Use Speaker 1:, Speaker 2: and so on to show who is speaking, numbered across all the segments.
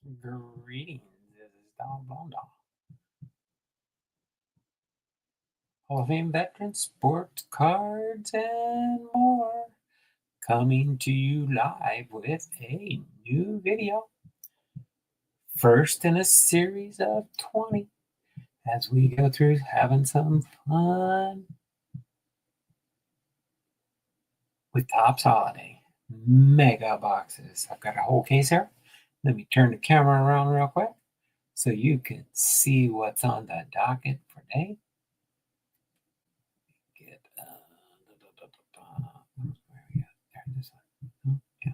Speaker 1: Greetings, this is Don Blondell. Hall of Fame veteran, sports cards, and more. Coming to you live with a new video. First in a series of 20 as we go through having some fun with Topps Holiday mega boxes. I've got a whole case here. Let me turn the camera around real quick so you can see what's on the docket for today. Get where we at? There, this one. Yeah.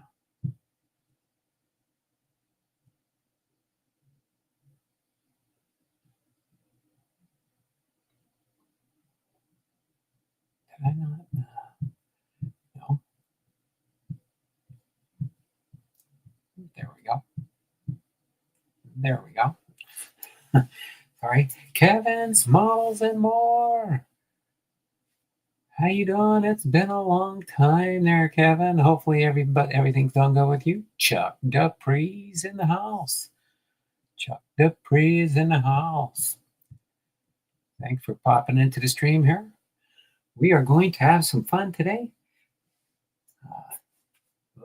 Speaker 1: Did I not? No. There we go. There we go. Sorry. Kevin's Models and More. How you doing? It's been a long time there, Kevin. Hopefully everything's done good with you. Chuck Dupree's in the house. Chuck Dupree's in the house. Thanks for popping into the stream here. We are going to have some fun today.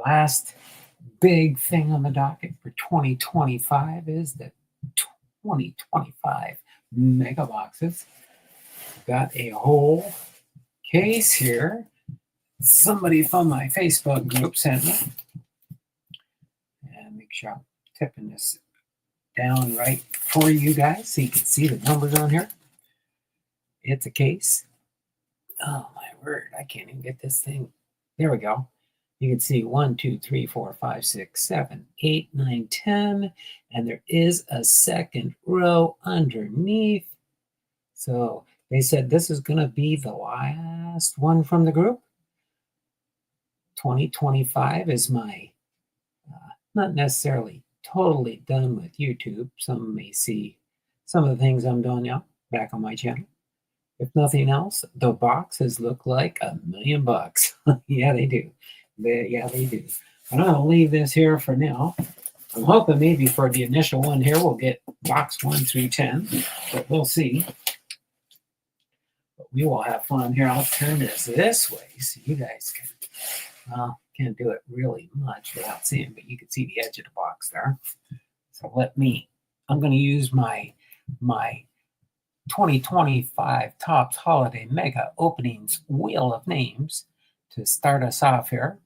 Speaker 1: Last big thing on the docket for 2025 is the 2025 mega boxes. Got a whole case here. Somebody from my Facebook group sent me. And make sure I'm tipping this down right for you guys so you can see the numbers on here. It's a case. Oh my word, I can't even get this thing. There we go. You can see 1, 2, 3, 4, 5, 6, 7, 8, 9, 10. And there is a second row underneath. So they said this is going to be the last one from the group. 2025 is my, not necessarily totally done with YouTube. Some may see some of the things I'm doing now back on my channel. If nothing else, the boxes look like $1 million. Yeah, they do. Yeah, they do. I'm going to leave this here for now. I'm hoping maybe for the initial one here, we'll get box 1 through 10, but we'll see. But we will have fun here. I'll turn this way so you guys can, can't do it really much without seeing, but you can see the edge of the box there. So I'm going to use my 2025 Topps Holiday Mega Openings Wheel of Names to start us off here.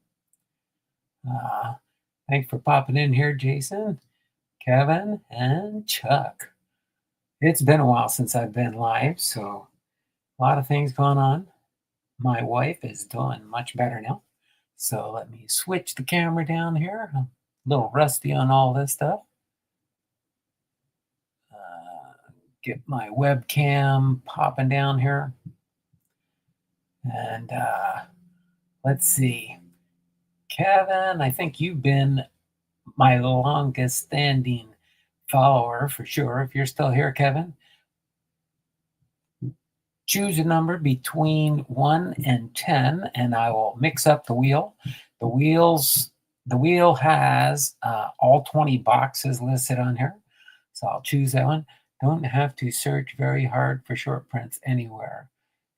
Speaker 1: Thanks for popping in here, Jason, Kevin, and Chuck. It's been a while since I've been live, so a lot of things going on. My wife is doing much better now. So let me switch the camera down here. I'm a little rusty on all this stuff. Get my webcam popping down here. And let's see. Kevin, I think you've been my longest standing follower for sure. If you're still here, Kevin, choose a number between 1 and 10, and I will mix up the wheel. The wheel has all 20 boxes listed on here. So I'll choose that one. Don't have to search very hard for short prints anywhere.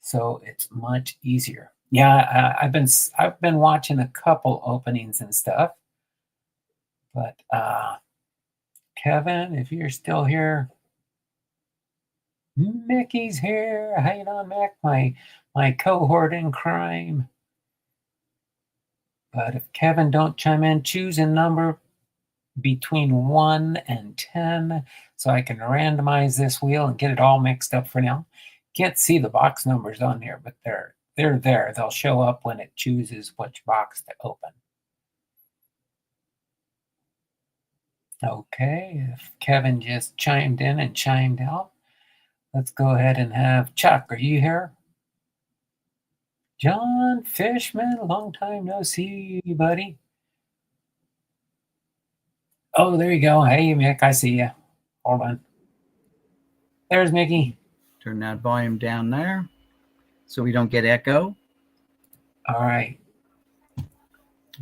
Speaker 1: So it's much easier. Yeah, I've been watching a couple openings and stuff. But Kevin, if you're still here, Mickey's here. How you doing, Mick? My cohort in crime. But if Kevin don't chime in, choose a number between 1 and 10 so I can randomize this wheel and get it all mixed up for now. Can't see the box numbers on here, but they're there. They'll show up when it chooses which box to open. Okay, if Kevin just chimed in and chimed out, let's go ahead and have Chuck. Are you here? John Fishman, long time no see, buddy. Oh, there you go. Hey, Mick, I see you. Hold on. There's Mickey.
Speaker 2: Turn that volume down there so we don't get echo.
Speaker 1: All right.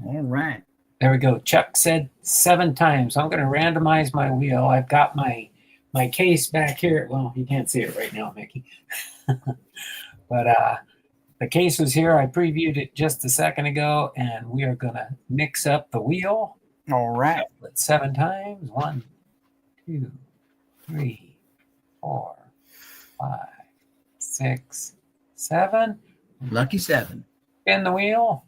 Speaker 2: All right.
Speaker 1: There we go. Chuck said 7 times. I'm going to randomize my wheel. I've got my case back here. Well, you can't see it right now, Mickey. But the case was here. I previewed it just a second ago, and we are going to mix up the wheel.
Speaker 2: All right.
Speaker 1: 7 times. 1, 2, 3, 4, 5, 6, 7.
Speaker 2: Lucky 7.
Speaker 1: Spin the wheel.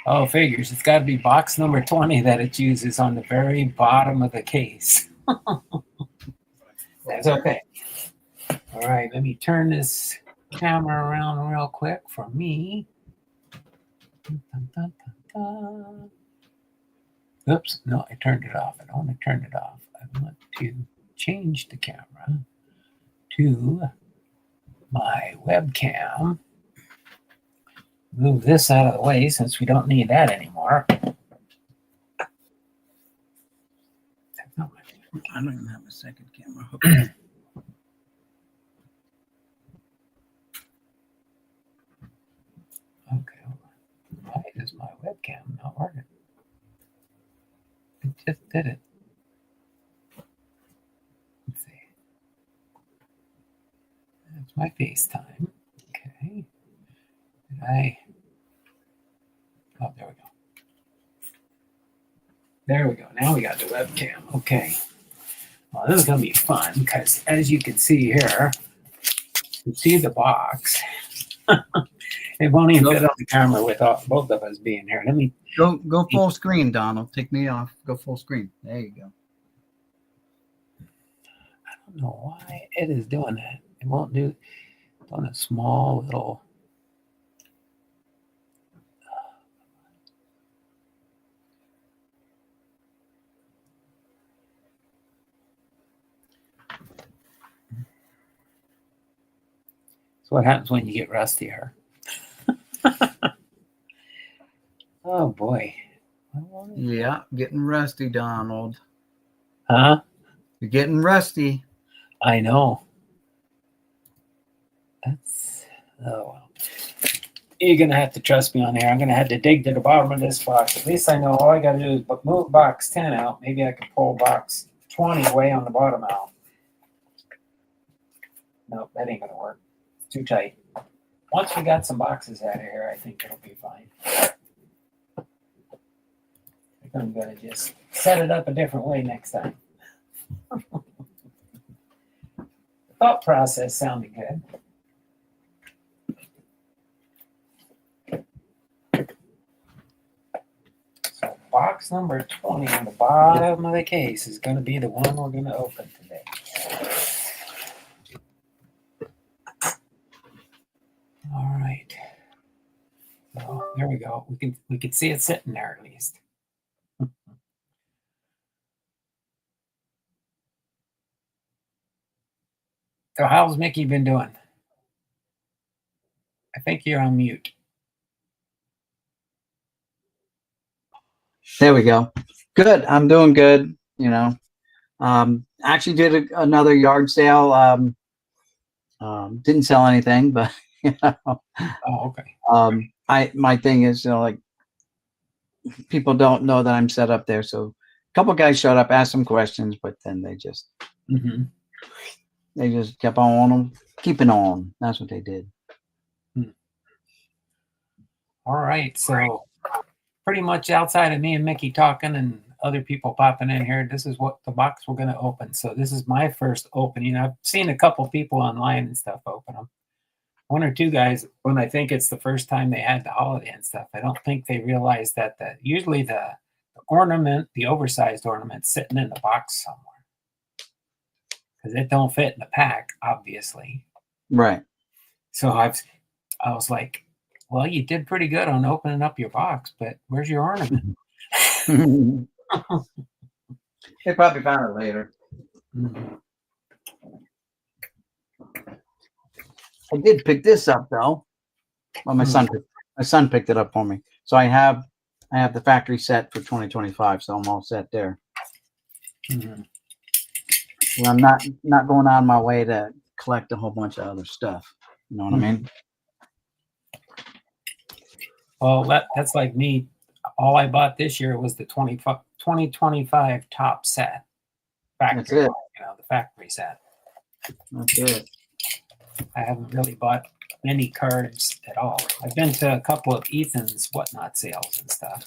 Speaker 1: Oh, figures. It's got to be box number 20 that it uses on the very bottom of the case. That's okay. All right, let me turn this camera around real quick for me. Dun, dun, dun, dun. Oops, no, I turned it off. I don't want to turn it off. I want to change the camera to my webcam. Move this out of the way since we don't need that anymore.
Speaker 2: I don't even have a second camera hooked up.
Speaker 1: Okay, why is my webcam not working? It just did it. Let's see. That's my FaceTime. Okay. Did I? Oh, there we go. There we go. Now we got the webcam. Okay. Well, this is going to be fun because as you can see here, you see the box. It won't even fit on the camera with both of us being here. Let me
Speaker 2: Go full screen, Donald. Take me off. Go full screen. There you go.
Speaker 1: I don't know why it is doing that. It won't do it on a small little. That's what happens when you get rustier. Oh boy.
Speaker 2: Yeah, getting rusty, Donald.
Speaker 1: Huh?
Speaker 2: You're getting rusty.
Speaker 1: I know. That's well. You're gonna have to trust me on here. I'm gonna have to dig to the bottom of this box. At least I know all I gotta do is move box 10 out. Maybe I can pull box 20 way on the bottom out. Nope, that ain't gonna work. It's too tight. Once we got some boxes out of here, I think it'll be fine. I'm gonna just set it up a different way next time. The thought process sounded good. So box number 20 on the bottom of the case is going to be the one we're going to open today. All right. So there we go. We can see it sitting there at least. So how's Mickey been doing? I think you're on mute.
Speaker 2: There we go. Good. I'm doing good. You know, actually did another yard sale. Didn't sell anything, but you know,
Speaker 1: Oh, okay.
Speaker 2: my thing is, you know, like people don't know that I'm set up there. So a couple guys showed up, asked some questions, but then they just kept on keeping on. That's what they did.
Speaker 1: All right. So pretty much outside of me and Mickey talking and other people popping in here, this is what the box we're going to open. So this is my first opening. I've seen a couple people online and stuff open them. 1 or 2 guys, when I think it's the first time they had the holiday and stuff, I don't think they realize that usually the ornament, the oversized ornament, sitting in the box somewhere because it don't fit in the pack, obviously.
Speaker 2: Right.
Speaker 1: So I was like, well, you did pretty good on opening up your box, but where's your ornament?
Speaker 2: They probably found it later. I did pick this up though. Well, my son picked it up for me. So I have the factory set for 2025, so I'm all set there. I'm not going out of my way to collect a whole bunch of other stuff. You know what I mean?
Speaker 1: Well, that's like me. All I bought this year was the 2025 top set. Factory,
Speaker 2: That's it.
Speaker 1: the factory set.
Speaker 2: That's it.
Speaker 1: I haven't really bought many cards at all. I've been to a couple of Ethan's whatnot sales and stuff.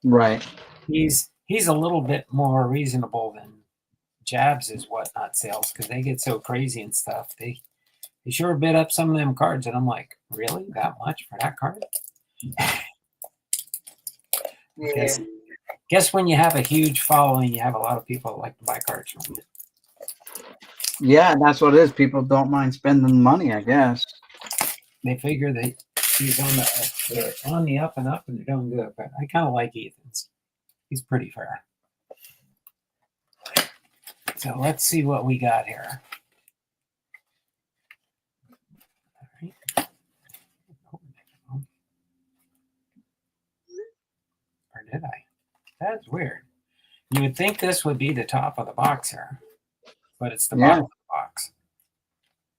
Speaker 2: Right.
Speaker 1: He's a little bit more reasonable than Jabs' whatnot sales because they get so crazy and stuff. They sure bid up some of them cards, and I'm like, really, that much for that card?
Speaker 2: Yeah.
Speaker 1: Guess when you have a huge following, you have a lot of people that like to buy cards from you.
Speaker 2: Yeah, and that's what it is. People don't mind spending money, I guess.
Speaker 1: They figure that he's they're on the up and up, and they're doing good. But I kind of like Ethan's. He's pretty fair. So let's see what we got here. All right. Or did I? That's weird. You would think this would be the top of the box here, but it's the bottom of the box.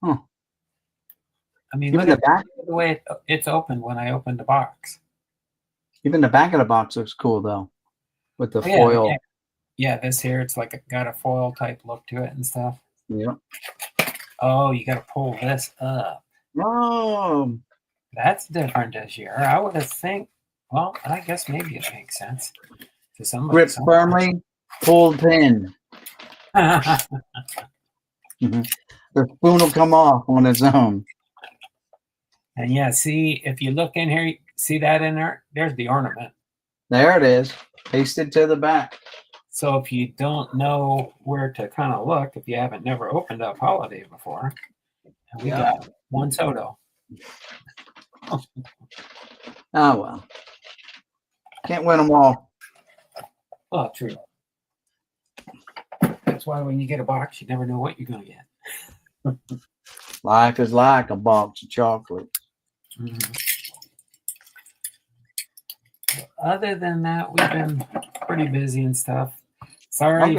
Speaker 2: Huh.
Speaker 1: I mean,
Speaker 2: even
Speaker 1: look
Speaker 2: the back,
Speaker 1: at the way it's opened when I opened the box.
Speaker 2: even the back of the box looks cool though, with the foil.
Speaker 1: Yeah, this here, it's like got a foil type look to it and stuff.
Speaker 2: Yeah.
Speaker 1: Oh, you got to pull this up.
Speaker 2: Oh,
Speaker 1: That's different this year. I would have think. Well, I guess maybe it makes sense to somebody.
Speaker 2: grip firmly, pulled pin. The spoon will come off on its own.
Speaker 1: And yeah, see, if you look in here, see that in there? There's the ornament.
Speaker 2: There it is, pasted to the back.
Speaker 1: So if you don't know where to kind of look, if you haven't never opened up Holiday before, and we got Juan Soto.
Speaker 2: Oh well, can't win them all.
Speaker 1: Oh, true. That's why when you get a box, you never know what you're going to get.
Speaker 2: Life is like a box of chocolates.
Speaker 1: Mm-hmm. Other than that, we've been pretty busy and stuff. Sorry,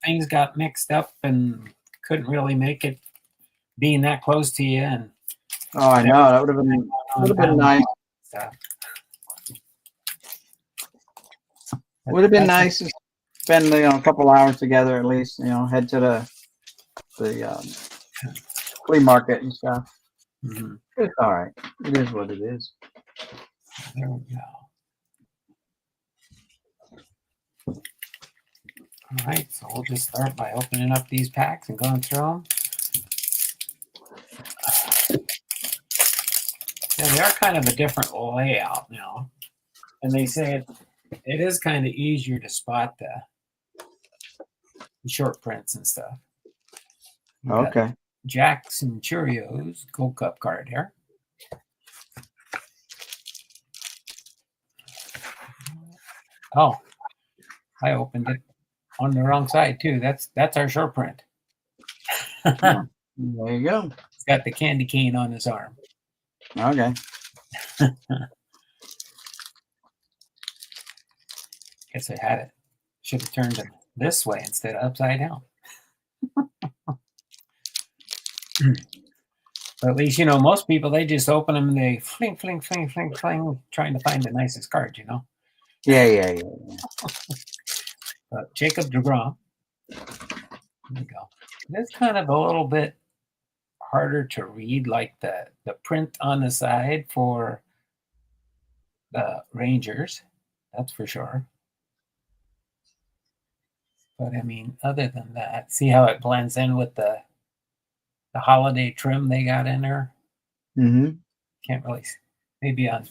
Speaker 1: things got mixed up and couldn't really make it being that close to you. And
Speaker 2: oh, I know that would have been nice. Would have been nice to spend a couple hours together at least. Head to the flea market and stuff.
Speaker 1: Mm-hmm.
Speaker 2: It's all right. It is what it is.
Speaker 1: There we go. All right, so we'll just start by opening up these packs and going through them. Yeah, they are kind of a different layout now. And they say it is kind of easier to spot the short prints and stuff.
Speaker 2: Okay.
Speaker 1: Jackson Cheerios Gold Cup card here. Oh, I opened it on the wrong side too. That's our short print.
Speaker 2: There you go.
Speaker 1: It's got the candy cane on his arm.
Speaker 2: Okay.
Speaker 1: Guess I had it. Should have turned them this way instead of upside down. But at least, most people, they just open them and they fling, trying to find the nicest card,
Speaker 2: Yeah.
Speaker 1: Jacob deGrom. There we go. It's kind of a little bit harder to read, like the print on the side for the Rangers. That's for sure. But I mean, other than that, see how it blends in with the holiday trim they got in there?
Speaker 2: Mm-hmm.
Speaker 1: Can't really, maybe on,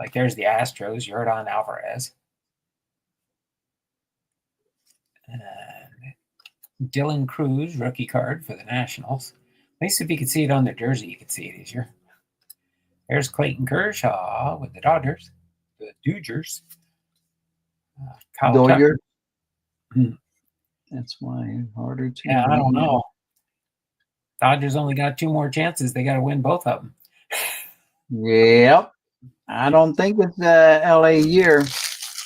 Speaker 1: like there's the Astros, Yordan Alvarez. And Dylan Cruz, rookie card for the Nationals. At least if you could see it on their jersey, you could see it easier. There's Clayton Kershaw with the Dodgers, the Dodgers. Kyle Tucker.
Speaker 2: That's why harder to.
Speaker 1: Yeah, I don't know. Dodgers only got 2 more chances. They got to win both of them.
Speaker 2: Yep. I don't think it's the LA year.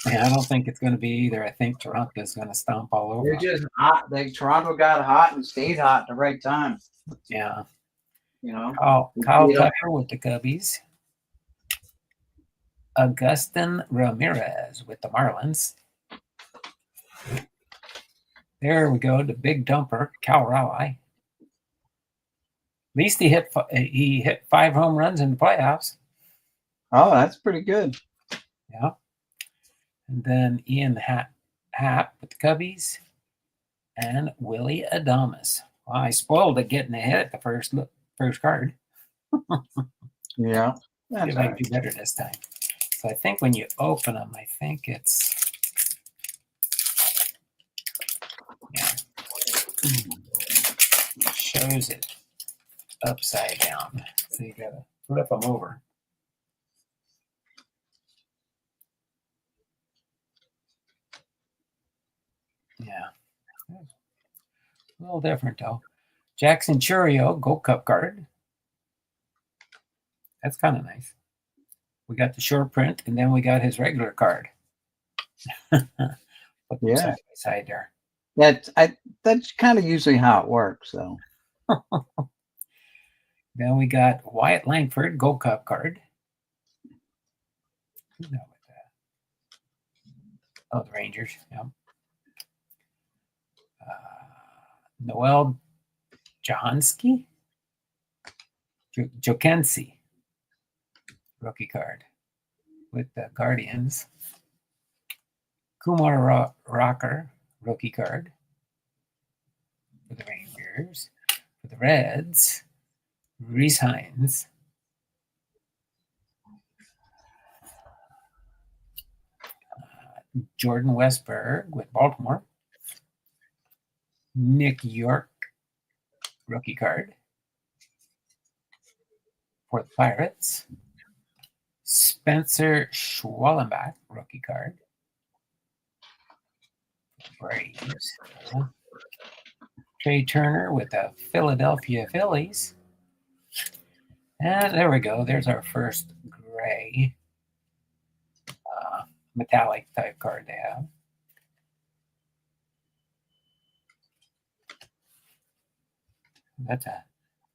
Speaker 1: Yeah, I don't think it's going to be either. I think Toronto is going to stomp all over
Speaker 2: They're
Speaker 1: them.
Speaker 2: just hot. Toronto got hot and stayed hot at the right time.
Speaker 1: Yeah.
Speaker 2: You know,
Speaker 1: Kyle
Speaker 2: Yeah.
Speaker 1: Tucker with the Cubbies. Augustin Ramirez with the Marlins. There we go. The big dumper, Cal Raleigh. At least he hit 5 home runs in the playoffs.
Speaker 2: Oh, that's pretty good.
Speaker 1: Yeah. And then Ian Happ with the Cubbies. And Willie Adames. Well, I spoiled it getting a hit at the first card.
Speaker 2: Yeah.
Speaker 1: See if I can do better this time. So I think when you open them, I think it's shows it upside down. So you gotta flip them over. Yeah. A little different though. Jackson Churio, Gold Cup card. That's kind of nice. We got the short print, and then we got his regular card. Put them side by side there.
Speaker 2: That's kind of usually how it works. So
Speaker 1: then we got Wyatt Langford, Gold Cup card. Who's that with that? Oh, the Rangers. Yeah. Noel Johansky, Jokensi, rookie card with the Guardians. Kumar Rocker, rookie card for the Rangers. For the Reds, Reese Hines. Jordan Westberg with Baltimore. Nick York, rookie card for the Pirates. Spencer Schwallenbach, rookie card. Braves. Trey Turner with the Philadelphia Phillies. And there we go. There's our first gray metallic type card they have. That's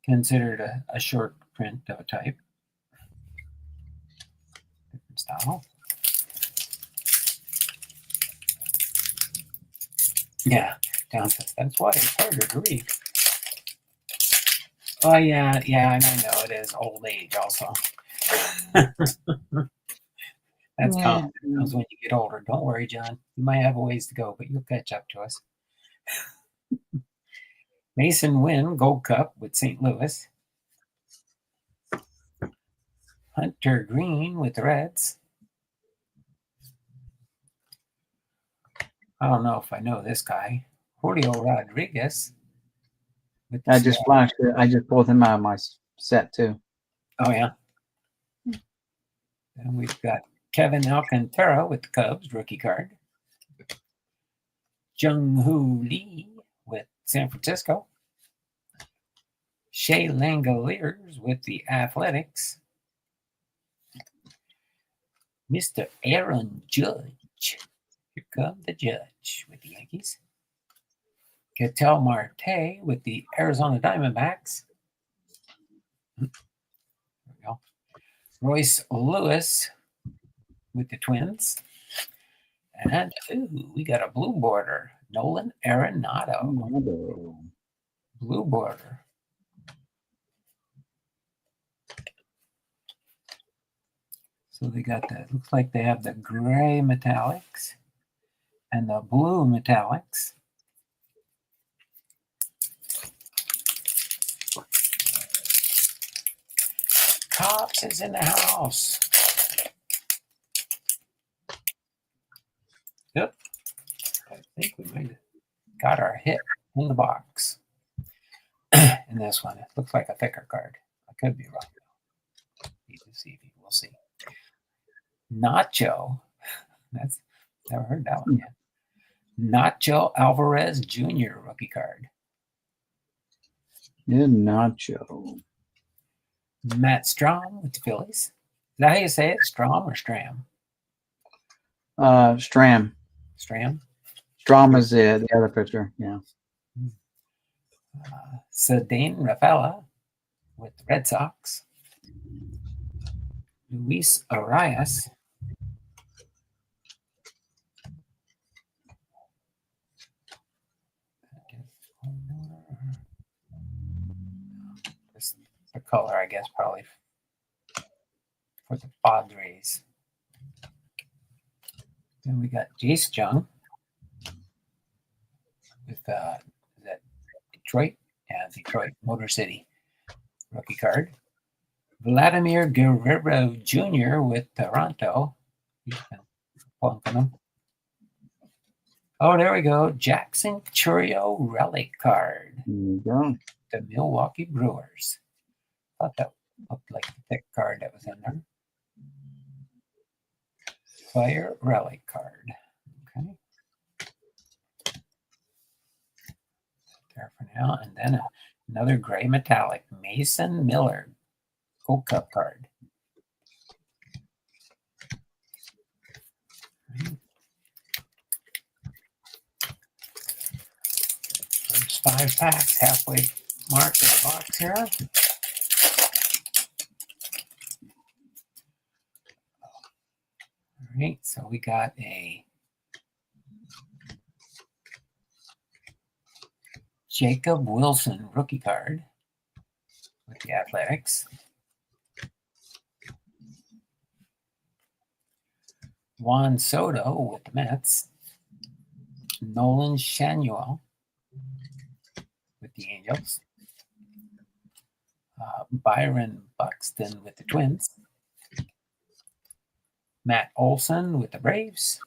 Speaker 1: considered a short print of a type. Different style. Yeah, that's why it's harder to read. Oh yeah, I know it is old age also. That's common. It comes when you get older. Don't worry, John. You might have a ways to go, but you'll catch up to us. Mason Wynn, Gold Cup with St. Louis. Hunter Green with the Reds. I don't know if I know this guy. Julio Rodriguez.
Speaker 2: I just flashed it. I just pulled him out of my set too.
Speaker 1: Oh yeah. And we've got Kevin Alcantara with the Cubs, rookie card. Jung-Hoo Lee with San Francisco. Shea Langoliers with the Athletics. Mr. Aaron Judge. Here comes the Judge with the Yankees. Ketel Marte with the Arizona Diamondbacks. There we go. Royce Lewis with the Twins. And we got a blue border. Nolan Arenado. Blue border. So they got that. Looks like they have the gray metallics and the blue metallics. Cops is in the house. Yep. I think we might have got our hit in the box. In this one, it looks like a thicker card. I could be wrong. Need to see. We'll see. Nacho. That's never heard that one yet. Nacho Alvarez Jr. rookie card.
Speaker 2: Yeah, Nacho.
Speaker 1: Matt Strom with the Phillies. Is that how you say it? Strom or Stram?
Speaker 2: Stram.
Speaker 1: Stram.
Speaker 2: Strom is the other pitcher. Yeah.
Speaker 1: Cedane Rafaela with the Red Sox. Luis Arias. The color, I guess, probably for the Padres. Then we got Jace Jung with that Detroit and Detroit Motor City rookie card. Vladimir Guerrero Jr. with Toronto. He's been plunking them. Oh, there we go. Jackson Chourio relic card.
Speaker 2: There you go.
Speaker 1: The Milwaukee Brewers. Thought that looked like the thick card that was in there. Player relic card. Okay. There for now. And then another gray metallic. Mason Miller Gold Cup card. First 5 packs, halfway mark in the box here. All right, so we got a Jacob Wilson rookie card with the Athletics. Juan Soto with the Mets. Nolan Shanuel with the Angels. Byron Buxton with the Twins. Matt Olson with the Braves.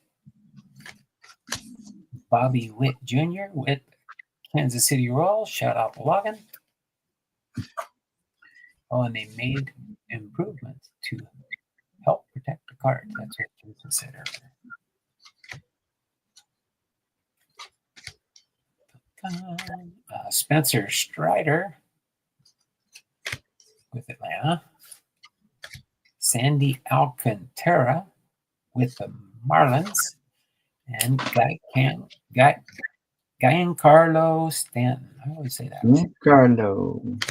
Speaker 1: Bobby Witt Jr. with Kansas City Royals. Shout out to Logan. Oh, and they made improvements to help protect the card. That's what you consider. Spencer Strider with Atlanta. Sandy Alcantara with the Marlins. And Giancarlo Stanton. I always say that.
Speaker 2: Giancarlo.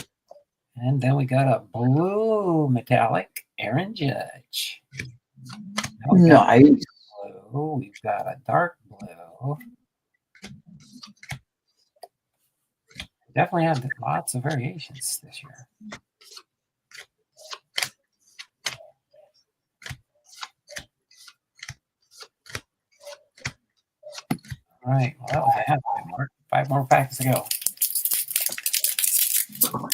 Speaker 1: And then we got a blue metallic Aaron Judge.
Speaker 2: Nice.
Speaker 1: Blue. We've got a dark blue. Definitely have lots of variations this year. All right, well, that was a halfway mark. 5 more packs to go. All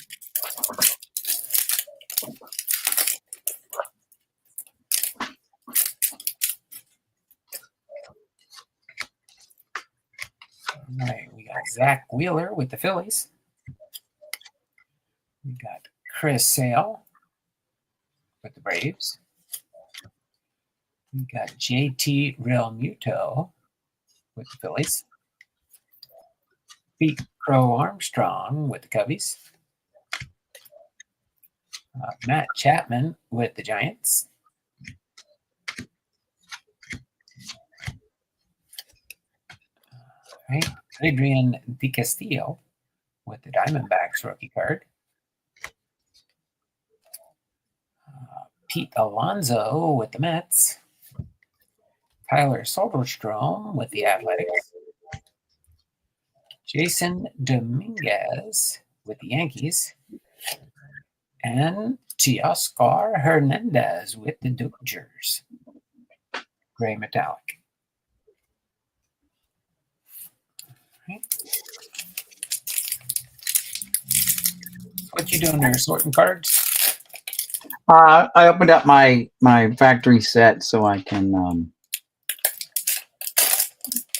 Speaker 1: right, we got Zach Wheeler with the Phillies. We got Chris Sale with the Braves. We got JT Realmuto with the Phillies. Pete Crow Armstrong with the Cubbies. Matt Chapman with the Giants. Right. Adrian DiCastillo with the Diamondbacks rookie card. Pete Alonso with the Mets. Tyler Soderstrom with the Athletics. Jason Dominguez with the Yankees. And Teoscar Hernandez with the Dodgers. Gray metallic. Right. What you doing there? Sorting cards?
Speaker 2: I opened up my factory set so I can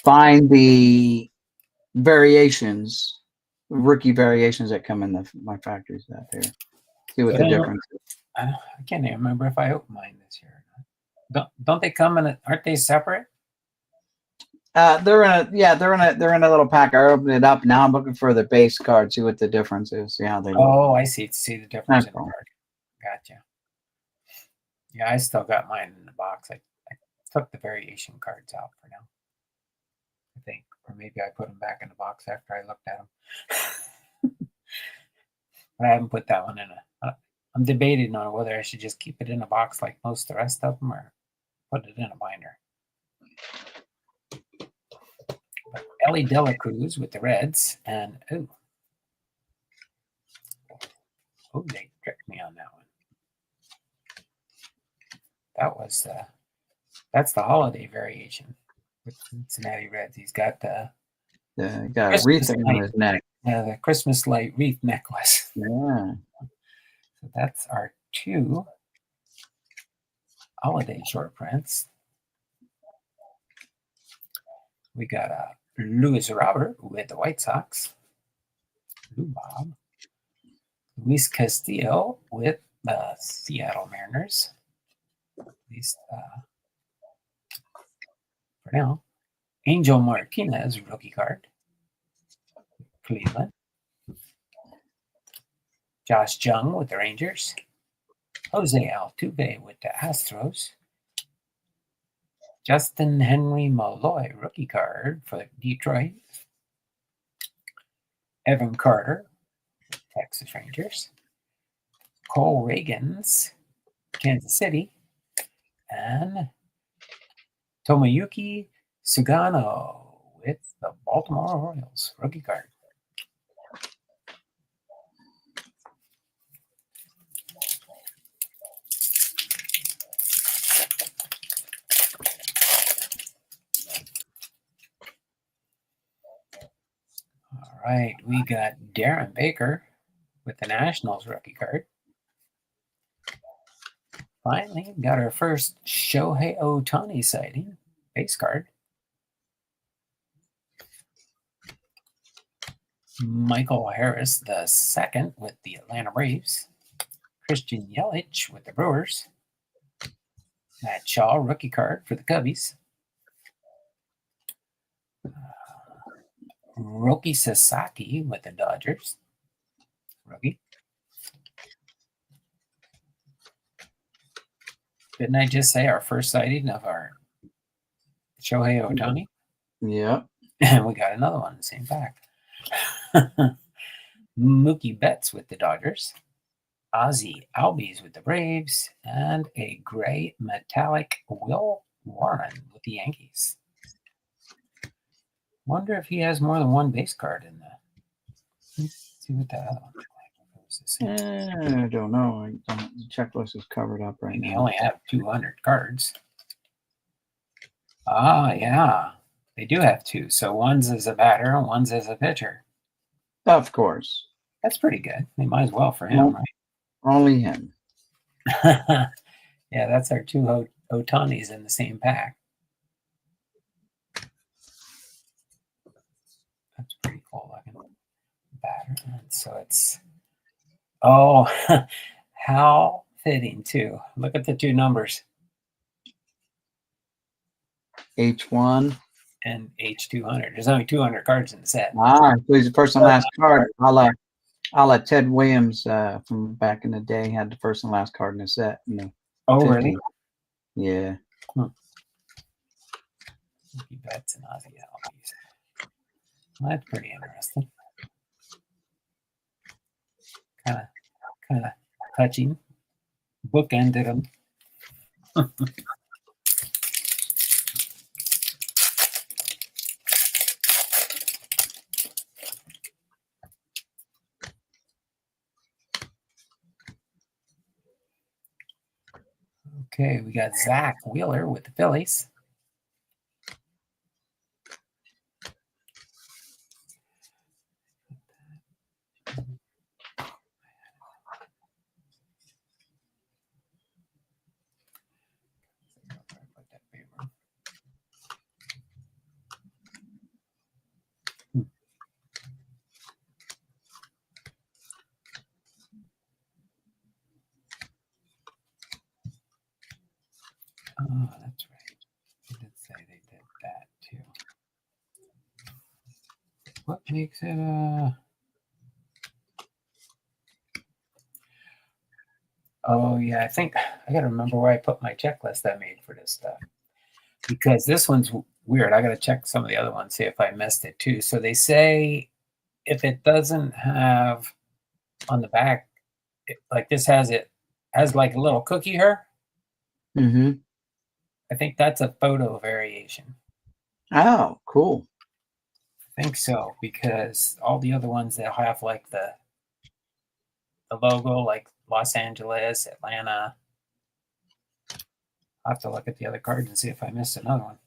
Speaker 2: find the variations, rookie variations that come in my factory set there. See what the difference is.
Speaker 1: I can't even remember if I opened mine this year. Don't they come in? Aren't they separate?
Speaker 2: They're in a little pack. I opened it up. Now I'm looking for the base card. See what the difference is. See how they look.
Speaker 1: Oh, I see. See the difference in the
Speaker 2: cool.
Speaker 1: card. Gotcha. Yeah, I still got mine in the box. I took the variation cards out for now, I think. Or maybe I put them back in the box after I looked at them. But I haven't put that one in I'm debating on whether I should just keep it in a box like most of the rest of them or put it in a binder. But Ellie Dela Cruz with the Reds, and they tricked me on that one. That was that's the holiday variation with Cincinnati Reds. He's got
Speaker 2: got a wreath on his neck.
Speaker 1: The Christmas light wreath necklace.
Speaker 2: Yeah.
Speaker 1: So that's our 2 holiday short prints. We got Luis Robert with the White Sox. Lou Bob. Luis Castillo with the Seattle Mariners. At least for now. Angel Martinez rookie card. Cleveland. Josh Jung with the Rangers. Jose Altuve with the Astros. Justin Henry Malloy rookie card for Detroit. Evan Carter, Texas Rangers. Cole Reagans, Kansas City. And Tomoyuki Sugano with the Baltimore Orioles rookie card. All right, we got Darren Baker with the Nationals rookie card. Finally, got our first Shohei Ohtani sighting, base card. Michael Harris, the second with the Atlanta Braves. Christian Yelich with the Brewers. Matt Shaw, rookie card for the Cubbies. Roki Sasaki with the Dodgers. Rookie. Didn't I just say our first sighting of our Shohei Ohtani?
Speaker 2: Yep.
Speaker 1: And we got another one in the same pack. Mookie Betts with the Dodgers. Ozzie Albies with the Braves. And a gray metallic Will Warren with the Yankees. Wonder if he has more than one base card in there. Let's see what that other one was.
Speaker 2: I don't know. The checklist is covered up right
Speaker 1: We
Speaker 2: now.
Speaker 1: only have 200 cards. Ah, yeah. They do have 2. So one's as a batter and one's as a pitcher.
Speaker 2: Of course.
Speaker 1: That's pretty good. They might as well for him, right?
Speaker 2: Only him.
Speaker 1: Yeah, that's our 2 Otanis in the same pack. That's pretty cool looking. Batter. And so it's, how fitting too. Look at the 2 numbers.
Speaker 2: H1
Speaker 1: and H200. There's only 200 cards in the set.
Speaker 2: So he's the first and last card. A la Ted Williams from back in the day had the first and last card in the set.
Speaker 1: Oh, really?
Speaker 2: Yeah.
Speaker 1: Mookie Betts and Ozzie Albies. Well, that's pretty interesting. Kind of touching. Bookended them. Okay, we got Zach Wheeler with the Phillies. Oh, that's right. They did say they did that too. What makes it Oh yeah, I think I gotta remember where I put my checklist I made for this stuff. because this one's weird. I got to check some of the other ones, see if I missed it too. So they say if it doesn't have on the back, like this has like a little cookie hair.
Speaker 2: Mm-hmm.
Speaker 1: I think that's a photo variation.
Speaker 2: Oh, cool.
Speaker 1: I think so, because all the other ones that have like the logo, like Los Angeles, Atlanta. I'll have to look at the other cards and see if I missed another one.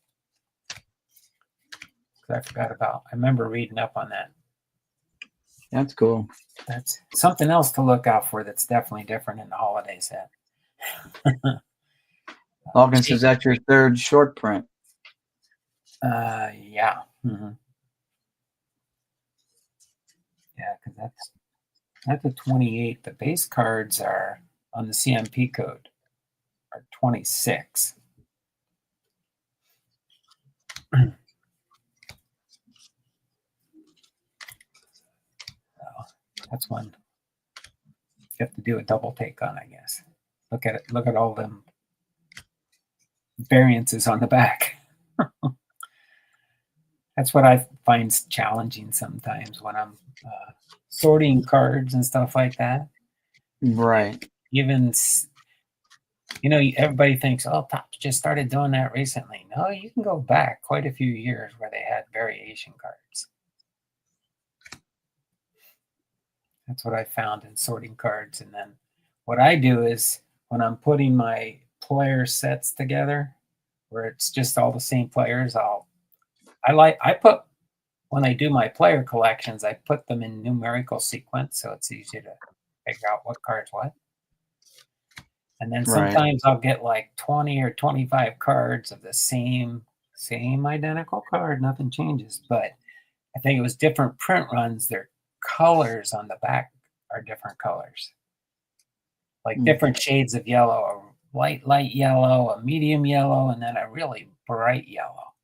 Speaker 1: I forgot about. I remember reading up on that.
Speaker 2: That's cool.
Speaker 1: That's something else to look out for. That's definitely different in the holiday set.
Speaker 2: Hawkins, is that your third short print?
Speaker 1: Yeah. Mm-hmm. Yeah, because that's a 28. The base cards are on the CMP code are 26. That's one you have to do a double take on, I guess. Look at it. Look at all them variances on the back. That's what I find challenging sometimes when I'm sorting cards and stuff like that.
Speaker 2: Right.
Speaker 1: Even, everybody thinks, oh, Topps just started doing that recently. No, you can go back quite a few years where they had variation cards. That's what I found in sorting cards. And then what I do is when I'm putting my player sets together, where it's just all the same players, when I do my player collections, I put them in numerical sequence, so it's easy to figure out what card's what. And then sometimes I'll get like 20 or 25 cards of the same identical card, nothing changes. But I think it was different print runs, their colors on the back are different colors. Like different shades of yellow, a light yellow, a medium yellow, and then a really bright yellow.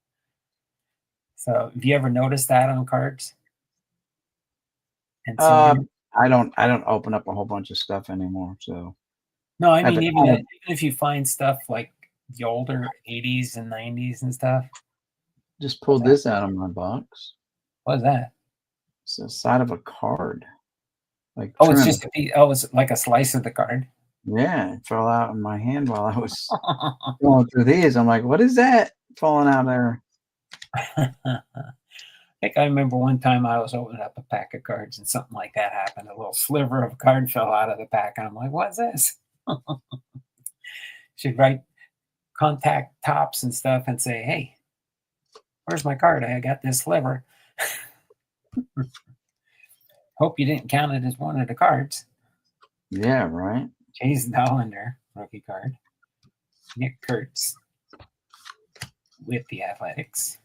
Speaker 1: So have you ever noticed that on cards? And so
Speaker 2: I don't open up a whole bunch of stuff anymore. So
Speaker 1: no, I mean even if you find stuff like the older 80s and 90s and stuff.
Speaker 2: Just pulled this out of my box.
Speaker 1: What's that?
Speaker 2: It's the side of a card. Like
Speaker 1: it's just it's like a slice of the card.
Speaker 2: Yeah, it fell out in my hand while I was going through these. I'm like, what is that falling out there?
Speaker 1: I think I remember one time I was opening up a pack of cards and something like that happened. A little sliver of a card fell out of the pack, and I'm like, what's this? Should write contact Topps and stuff and say, hey, where's my card? I got this sliver. Hope you didn't count it as one of the cards.
Speaker 2: Yeah, right.
Speaker 1: Jason Dollander, rookie card. Nick Kurtz with the Athletics.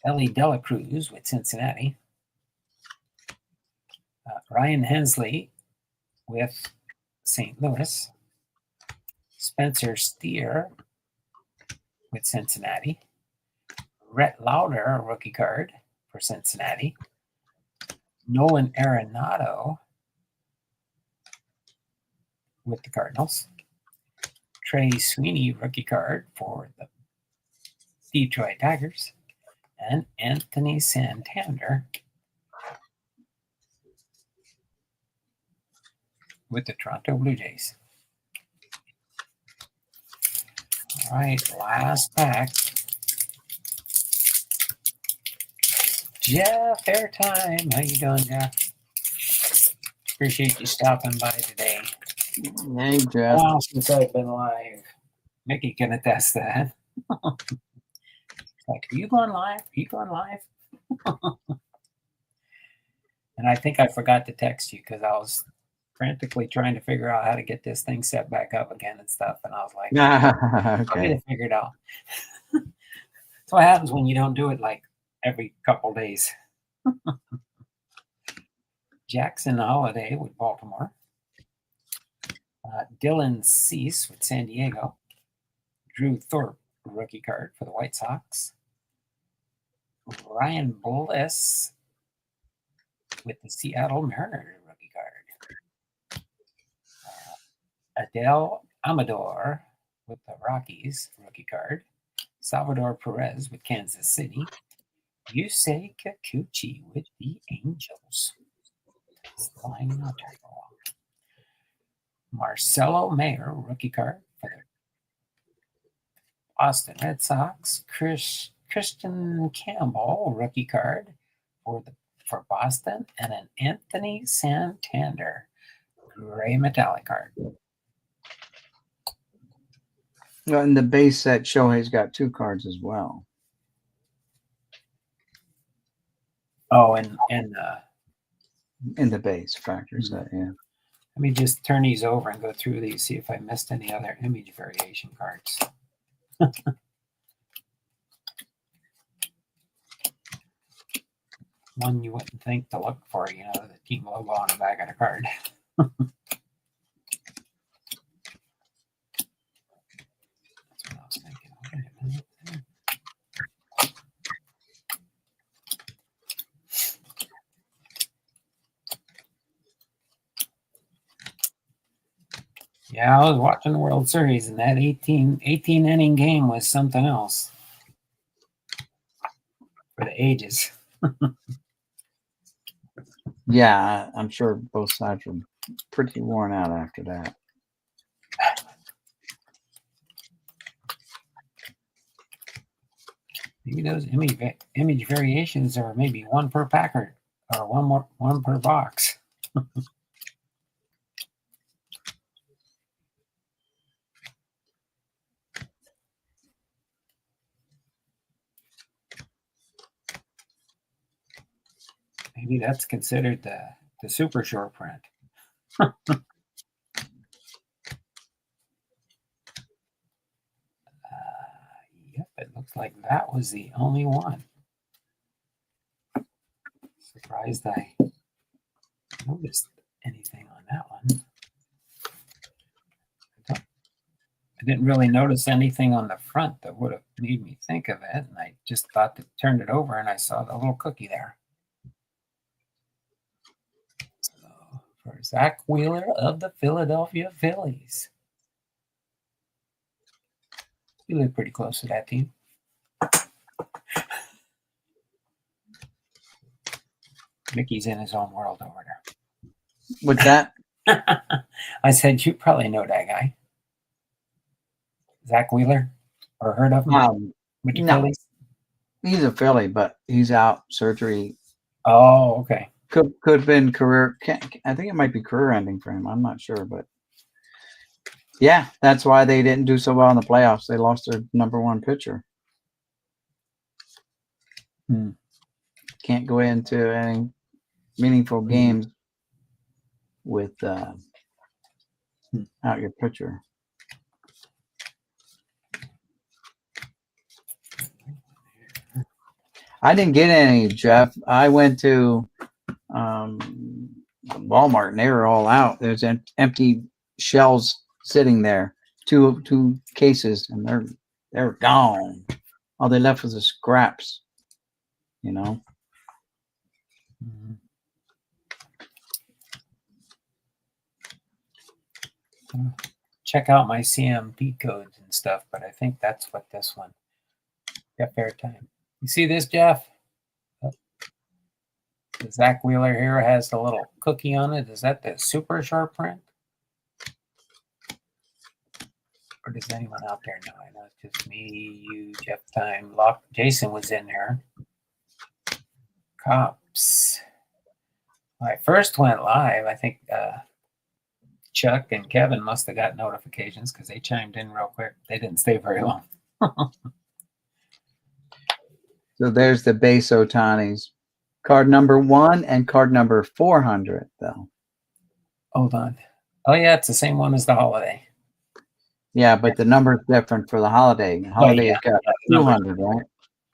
Speaker 1: Ellie Dela Cruz with Cincinnati. Ryan Hensley with St. Louis. Spencer Steer with Cincinnati. Rhett Lauder, rookie card for Cincinnati. Nolan Arenado with the Cardinals. Trey Sweeney, rookie card for the Detroit Tigers. And Anthony Santander with the Toronto Blue Jays. All right, last pack. Jeff Airtime. How you doing, Jeff? Appreciate you stopping by today.
Speaker 2: Hey, Jeff.
Speaker 1: Wow, since I've been live. Mickey can attest that. Like, are you going live? Are you going live? And I think I forgot to text you because I was frantically trying to figure out how to get this thing set back up again and stuff. And I was like, I'm going to figure it out. That's what happens when you don't do it like every couple days. Jackson Holiday with Baltimore. Dylan Cease with San Diego. Drew Thorpe, rookie card for the White Sox. Ryan Bliss with the Seattle Mariners, rookie card. Adele Amador with the Rockies, rookie card. Salvador Perez with Kansas City. Yusei Kikuchi with the Angels. That's the line out there for a while. Marcelo Mayer, rookie card for the Boston Red Sox. Christian Campbell, rookie card for Boston, and an Anthony Santander, gray metallic card.
Speaker 2: Well, in the base set, Shohei's got 2 cards as well.
Speaker 1: Oh, and
Speaker 2: In the base factor set, yeah.
Speaker 1: let me just turn these over and go through these, see if I missed any other image variation cards. One you wouldn't think to look for, you know, the team logo on the back of the card. That's what I was thinking. Wait a minute. Yeah, I was watching the World Series, and that 18 inning game was something else for the ages.
Speaker 2: Yeah, I'm sure both sides were pretty worn out after that.
Speaker 1: Maybe those image variations are maybe one per packer or one per box. Maybe that's considered the super short print. Yep, it looks like that was the only one. Surprised I noticed anything on that one. I didn't really notice anything on the front that would have made me think of it, and I just thought to turn it over and I saw the little cookie there. So for Zach Wheeler of the Philadelphia Phillies. We live pretty close to that team. Mickey's in his own world over there.
Speaker 2: With that,
Speaker 1: I said, you probably know that guy. Zach Wheeler? Or heard of him? With the
Speaker 2: no.
Speaker 1: Phillies?
Speaker 2: He's a Philly, but he's out surgery.
Speaker 1: Oh, okay.
Speaker 2: Could have been career. I think it might be career ending for him. I'm not sure, but yeah, that's why they didn't do so well in the playoffs. They lost their number 1 pitcher. Can't go into any meaningful games with out your pitcher. I didn't get any, Jeff. I went to Walmart and they were all out. There's empty shelves sitting there, two cases, and they're gone. All they left was the scraps, you know.
Speaker 1: Check out my CMP codes and stuff, but I think that's what this one. Got fair time. You see this, Jeff? The Zach Wheeler here has the little cookie on it. Is that the super short print? Or does anyone out there know? I know it's just me, you, Jeff Time, Jason was in there. Cops. When I first went live, I think Chuck and Kevin must have got notifications because they chimed in real quick. They didn't stay very long.
Speaker 2: So there's the base Otanis. Card number 1 and card number 400, though.
Speaker 1: Hold on. Oh, yeah, it's the same one as the holiday.
Speaker 2: Yeah, but the number's different for the holiday. Holiday's got 200, right?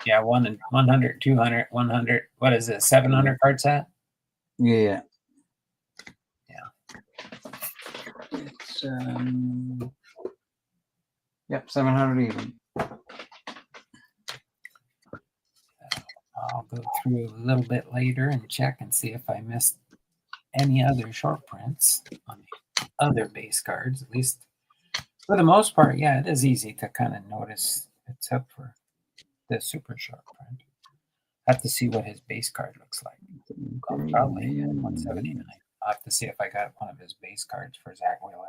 Speaker 1: Yeah, 100, 200, 100. What is it, 700 card set?
Speaker 2: Yeah.
Speaker 1: It's,
Speaker 2: yep, 700 even.
Speaker 1: I'll go through a little bit later and check and see if I missed any other short prints on the other base cards. At least for the most part, yeah, it is easy to kind of notice, except for the super short print. I have to see what his base card looks like. Probably 179. I'll have to see if I got one of his base cards for Zach Wheeler.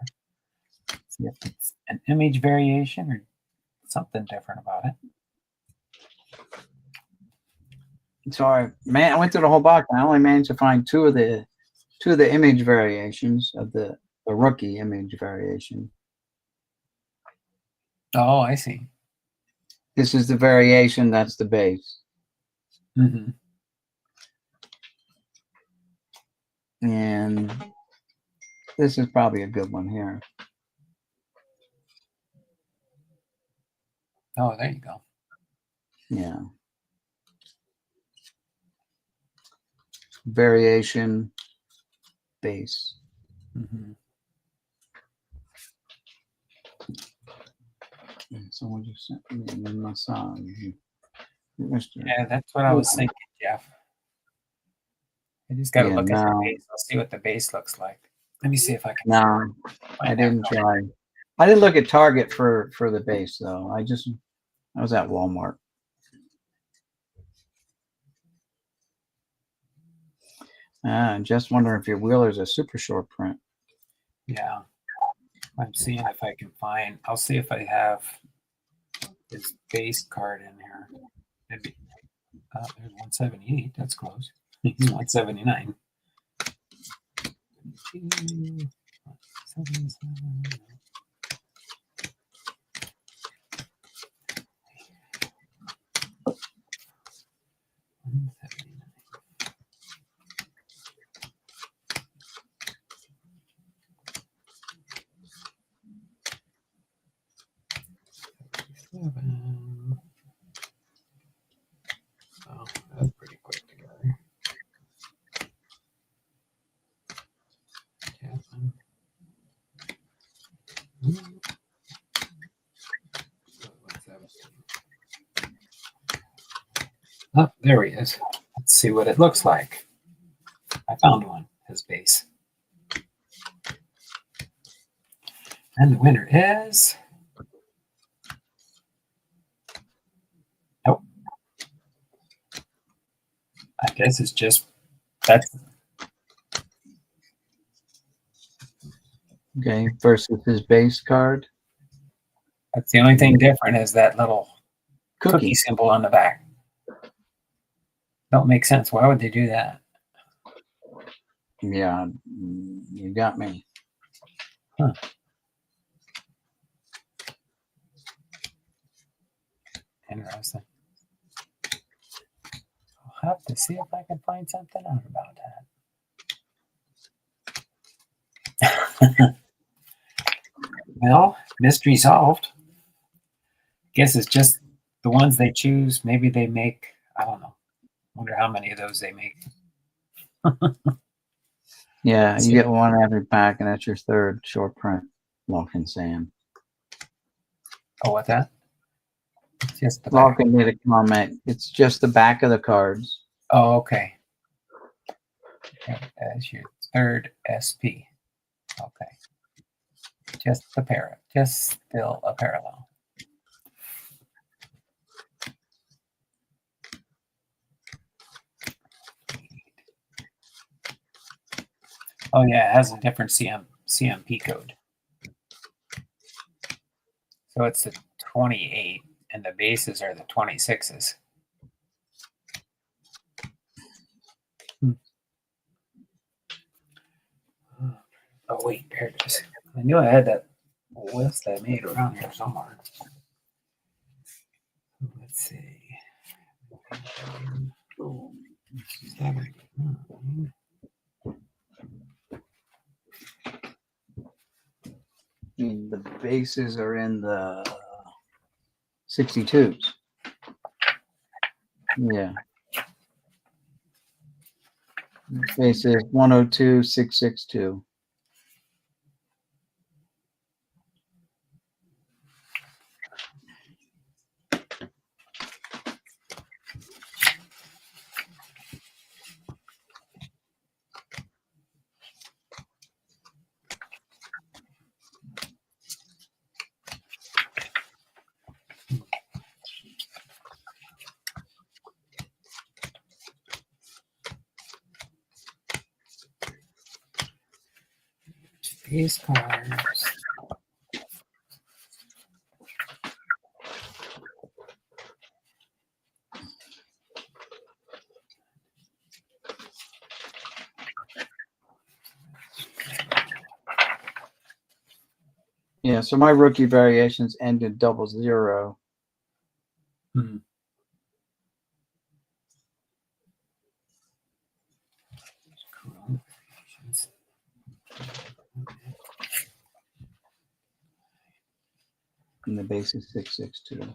Speaker 1: See if it's an image variation or something different about it.
Speaker 2: Sorry, man. I went through the whole box. I only managed to find two of the image variations of the rookie image variation.
Speaker 1: Oh, I see.
Speaker 2: This is the variation. That's the base.
Speaker 1: Mm-hmm.
Speaker 2: And this is probably a good one here.
Speaker 1: Oh, there you go.
Speaker 2: Yeah. Variation base.
Speaker 1: Mm-hmm.
Speaker 2: And someone just sent me a massage. Mr.
Speaker 1: Yeah, that's what I was thinking, Jeff. I just got to look at the base. I'll see what the base looks like. Let me see if I can.
Speaker 2: No, I didn't try. I didn't look at Target for the base though. I was at Walmart. Just wondering if your Wheeler's a super short print.
Speaker 1: Yeah, I'm seeing if I can find. I'll see if I have his base card in here. Maybe. There's 178. That's close. He's 179. 77. Oh, that's pretty quick together. Oh, there he is. Let's see what it looks like. I found one, his base. And the winner is... Nope. I guess it's just... That's...
Speaker 2: Okay, versus his base card.
Speaker 1: That's the only thing different is that little cookie
Speaker 2: Cookie.
Speaker 1: symbol on the back. Don't make sense. Why would they do that?
Speaker 2: Yeah, you got me.
Speaker 1: Huh. Interesting. I'll have to see if I can find something out about that. Well, mystery solved. Guess it's just the ones they choose. Maybe they make, I don't know. Wonder how many of those they make.
Speaker 2: Yeah, you get one every pack, and that's your third short print. Larkin Sam.
Speaker 1: Oh, what's that? It's just the back.
Speaker 2: Larkin made a comment. It's just the back of the cards.
Speaker 1: Oh, okay. As your third SP. Okay. Just still a parallel. Oh yeah, it has a different CMP code. So it's the 28, and the bases are the 26s. Oh wait, there it is. I knew I had that list I made around here somewhere. Let's see. 79.
Speaker 2: The bases are in the 62s. Yeah. Base is 102,662.
Speaker 1: Base cards.
Speaker 2: Yeah, so my rookie variations ended 00.
Speaker 1: Hmm. Cool.
Speaker 2: And the base is 662.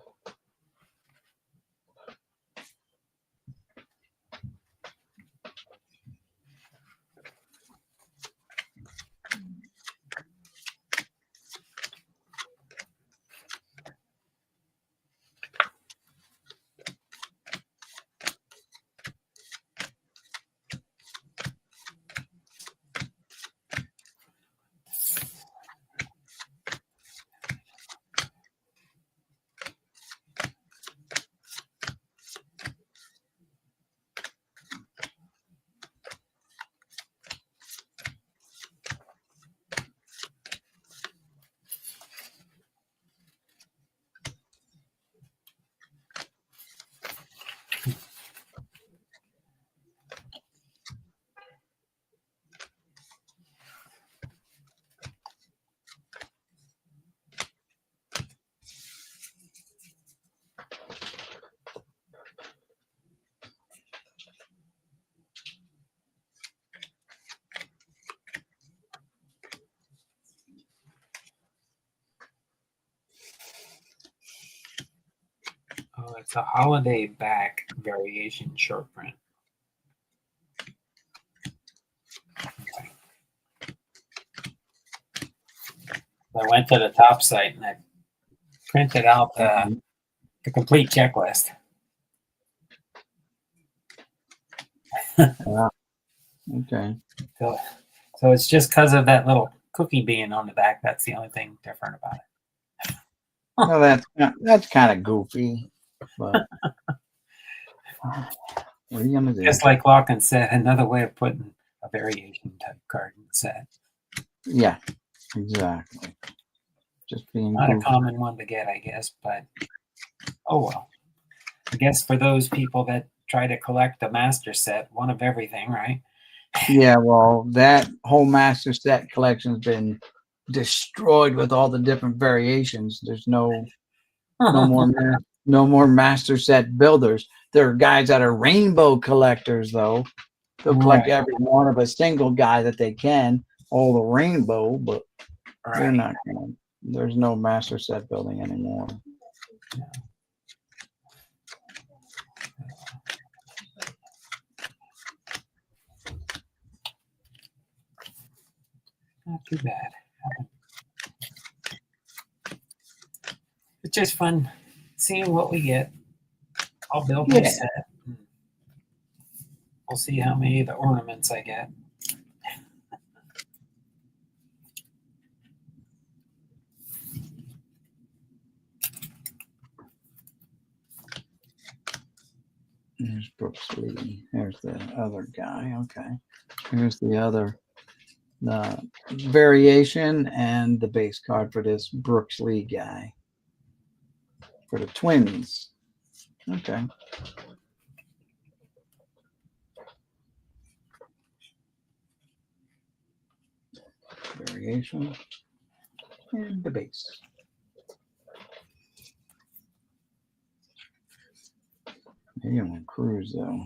Speaker 1: Oh, it's a holiday back variation short print. Okay. I went to the top site and I printed out the complete checklist.
Speaker 2: Okay.
Speaker 1: So it's just because of that little cookie being on the back. That's the only thing different about it.
Speaker 2: Well, that's kind of goofy, but what are you gonna do?
Speaker 1: Just like Lachlan said, another way of putting a variation type card in the set.
Speaker 2: Yeah, exactly. Just being
Speaker 1: Not a
Speaker 2: goofy.
Speaker 1: common one to get, I guess, but oh well. I guess for those people that try to collect a master set, one of everything, right?
Speaker 2: Yeah, well, that whole master set collection's been destroyed with all the different variations. There's no more master set builders. There are guys that are rainbow collectors, though. They'll collect
Speaker 1: Right.
Speaker 2: every one of a single guy that they can, all the rainbow, but they're
Speaker 1: Right.
Speaker 2: not gonna. There's no master set building anymore.
Speaker 1: Not too bad. It's just fun seeing what we get. I'll build my
Speaker 2: Yeah.
Speaker 1: set. We'll see how many of the ornaments I get.
Speaker 2: There's Brooks Lee. There's the other guy. Okay. Here's the other variation and the base card for this Brooks Lee guy for the Twins. Okay. Variation and the base. Maybe I'm on cruise though.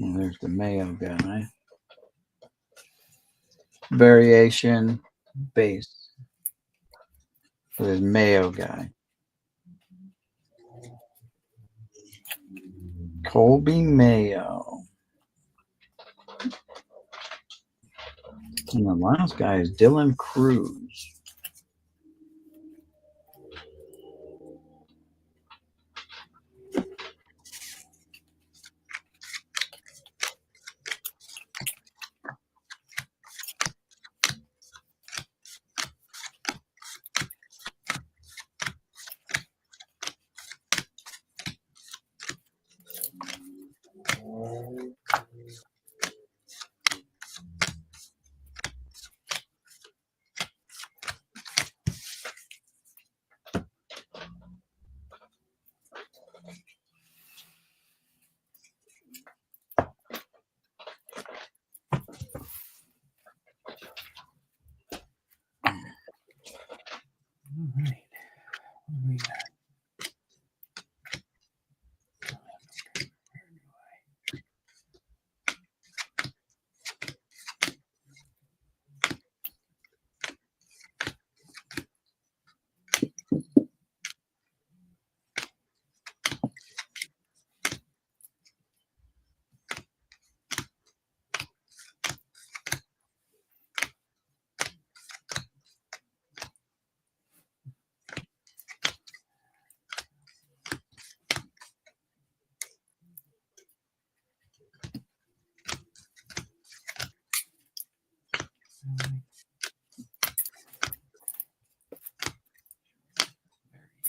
Speaker 2: And there's the Mayo guy. Variation base for this Mayo guy. Colby Mayo. And the last guy is Dylan Cruz.
Speaker 1: All right. What do we got?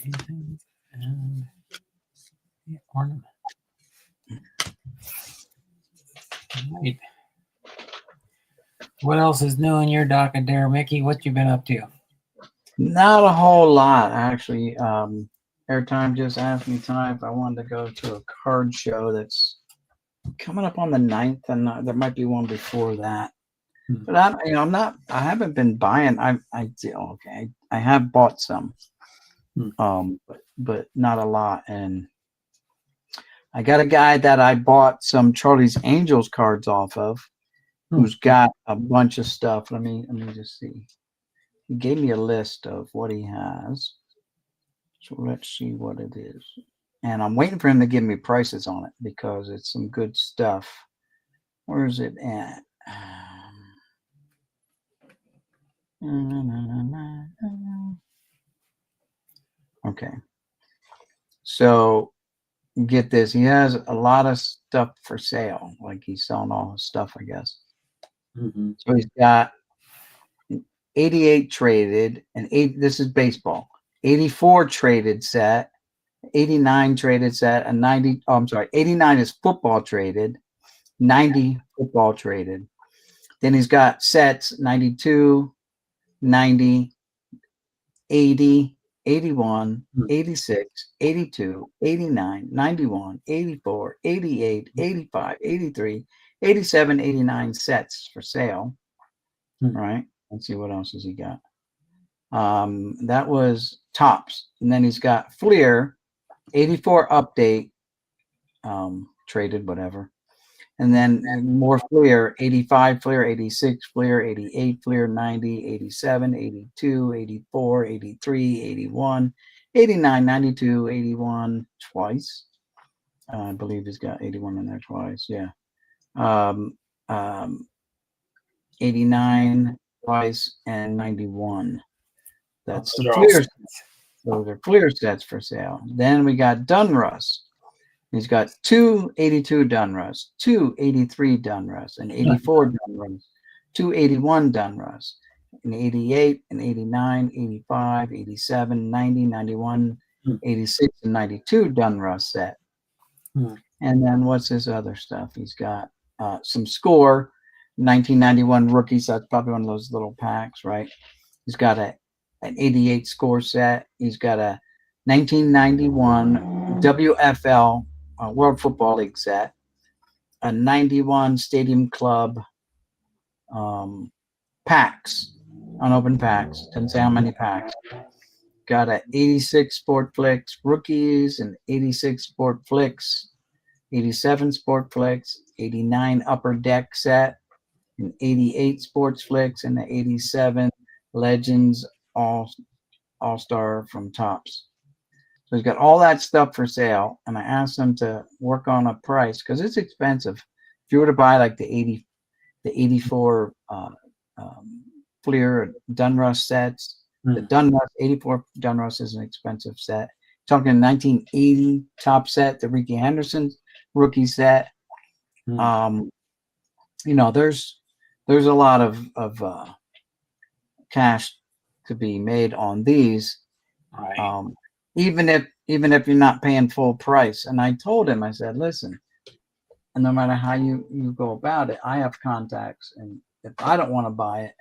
Speaker 1: Variations and the ornament. All right. What else is new in your docket there, Mickey? What you been up to?
Speaker 2: Not a whole lot, actually. Airtime just asked me tonight if I wanted to go to a card show that's coming up on the 9th, and there might be one before that. But I haven't been buying. I have bought some, but not a lot. And I got a guy that I bought some Charlie's Angels cards off of, who's got a bunch of stuff. Let me just see. He gave me a list of what he has. So let's see what it is. And I'm waiting for him to give me prices on it because it's some good stuff. Where is it at? Okay. So get this. He has a lot of stuff for sale. Like he's selling all his stuff, I guess.
Speaker 1: Mm-hmm.
Speaker 2: So he's got 88 traded and this is baseball. 84 traded set, 89 traded set, and 90. Oh, I'm sorry. 89 is football traded, 90 football traded. Then he's got sets 92, 90, 80, 81, 86, 82, 89, 91, 84, 88, 85, 83, 87, 89 sets for sale. Right. Let's see what else has he got. That was tops. And then he's got Fleer, 84 update, traded, whatever. And then more Fleer, 85 Fleer, 86 Fleer, 88 Fleer, 90, 87, 82, 84, 83, 81, 89, 92, 81 twice. I believe he's got 81 in there twice. Yeah. 89 twice and 91. That's the Fleer sets. Those are Fleer sets for sale. Then we got Dunruss. He's got 282 Dunruss, 283 Dunruss, and 84 Dunruss, 281 Dunruss, and 88 and 89, 85, 87, 90, 91, 86, and 92 Dunruss set. And then what's his other stuff? He's got some Score, 1991 rookies. That's probably one of those little packs, right? He's got an 88 Score set. He's got a 1991 WFL World Football League set, a 91 Stadium Club packs, unopened packs. Doesn't say how many packs. Got a 86 Sport Flicks rookies and 86 Sport Flicks, 87 Sport Flicks, 89 Upper Deck set, and 88 Sports Flicks, and the 87 Legends All-Star from Tops. So he's got all that stuff for sale, and I asked him to work on a price because it's expensive. If you were to buy like the 84 Fleer Dunruss sets, the Dunruss 84 Dunruss is an expensive set. Talking 1980 top set, the Ricky Henderson rookie set. There's a lot of cash to be made on these.
Speaker 1: Right.
Speaker 2: Even if you're not paying full price. And I told him, I said, listen, and no matter how you go about it, I have contacts, and if I don't want to buy it,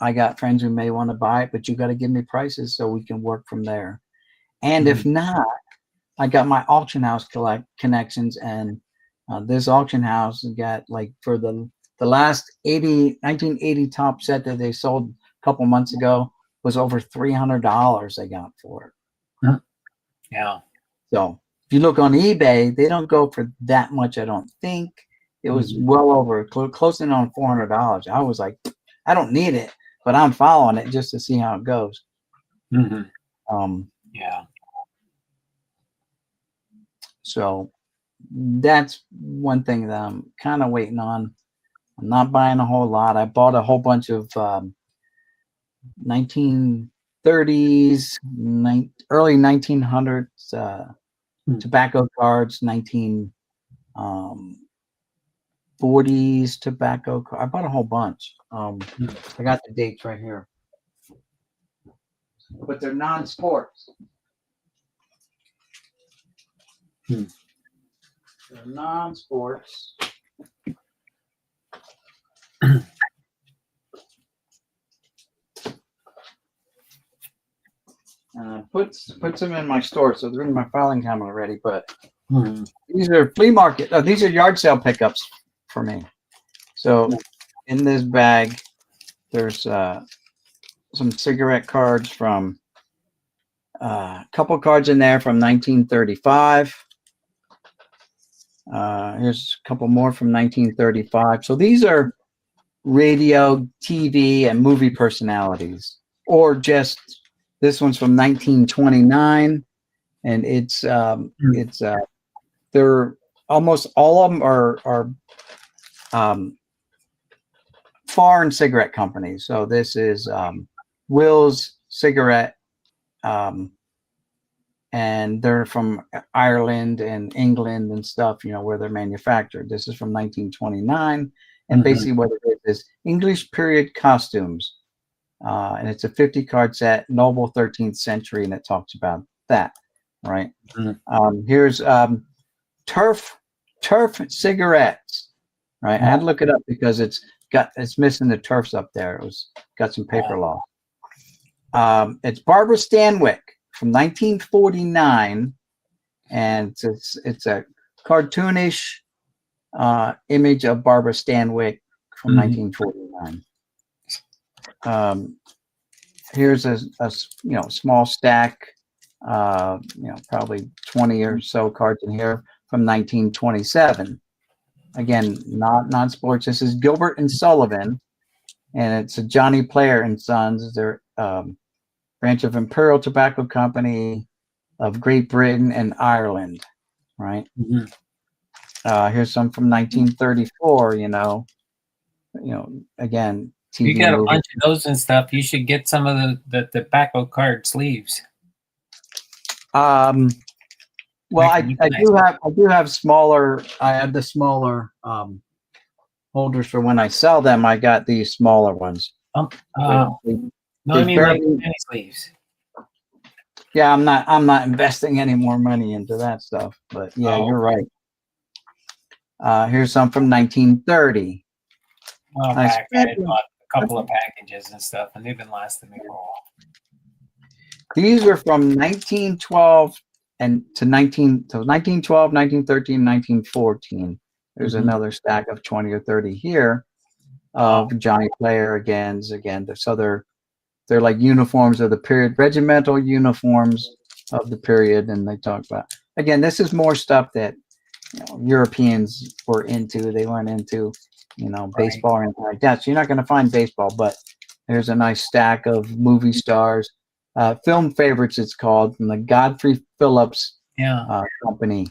Speaker 2: I got friends who may want to buy it, but you got to give me prices so we can work from there. And if not, I got my auction house connections, and this auction house got, like, for the last 1980 top set that they sold a couple months ago, was over $300 they got for it.
Speaker 1: Yeah.
Speaker 2: So if you look on eBay, they don't go for that much. I don't think it was well over close in on $400. I was like, I don't need it, but I'm following it just to see how it goes.
Speaker 1: Yeah.
Speaker 2: So that's one thing that I'm kind of waiting on. I'm not buying a whole lot. I bought a whole bunch of 1930s, early 1900s tobacco cards, 1940s tobacco cards. I bought a whole bunch. I got the dates right here. But they're non-sports. They're non-sports. Puts them in my store, so they're in my filing cabinet already. But these are flea market. These are yard sale pickups for me. So in this bag, there's some cigarette cards from a couple cards in there from 1935. Here's a couple more from 1935. So these are radio, TV, and movie personalities, or just this one's from 1929, and they're almost all of them are foreign cigarette companies. So this is Will's Cigarette, and they're from Ireland and England and stuff, where they're manufactured. This is from 1929, and basically what it is English period costumes. And it's a 50 card set, Noble 13th century, and it talks about that, right? Here's Turf cigarettes, right? I had to look it up because it's missing the turfs up there. It was got some paper loss. It's Barbara Stanwyck from 1949, and it's a cartoonish image of Barbara Stanwyck from 1949. Here's a small stack, probably 20 or so cards in here from 1927. Again, not non-sports. This is Gilbert and Sullivan, and it's a Johnny Player and Sons. They're branch of Imperial Tobacco Company of Great Britain and Ireland, right? Here's some from 1934. Again, TV
Speaker 1: You got a
Speaker 2: movie.
Speaker 1: bunch of those and stuff. You should get some of the tobacco card sleeves.
Speaker 2: Well, I do have smaller. I have the smaller holders for when I sell them. I got these smaller ones.
Speaker 1: No, I mean like mini sleeves.
Speaker 2: Yeah, I'm not investing any more money into that stuff. But yeah, you're right. Here's some from 1930.
Speaker 1: Well, back I bought a couple of packages and stuff, and they've been lasting me for a while.
Speaker 2: These are from 1912 and to 1912, 1913, 1914. There's another stack of 20 or 30 here of Johnny Player again. So they're like uniforms of the period, regimental uniforms of the period, and they talk about again. This is more stuff that Europeans were into. They weren't into baseball or anything like that. So you're not going to find baseball, but there's a nice stack of movie stars. Film favorites, it's called, from the Godfrey Phillips company.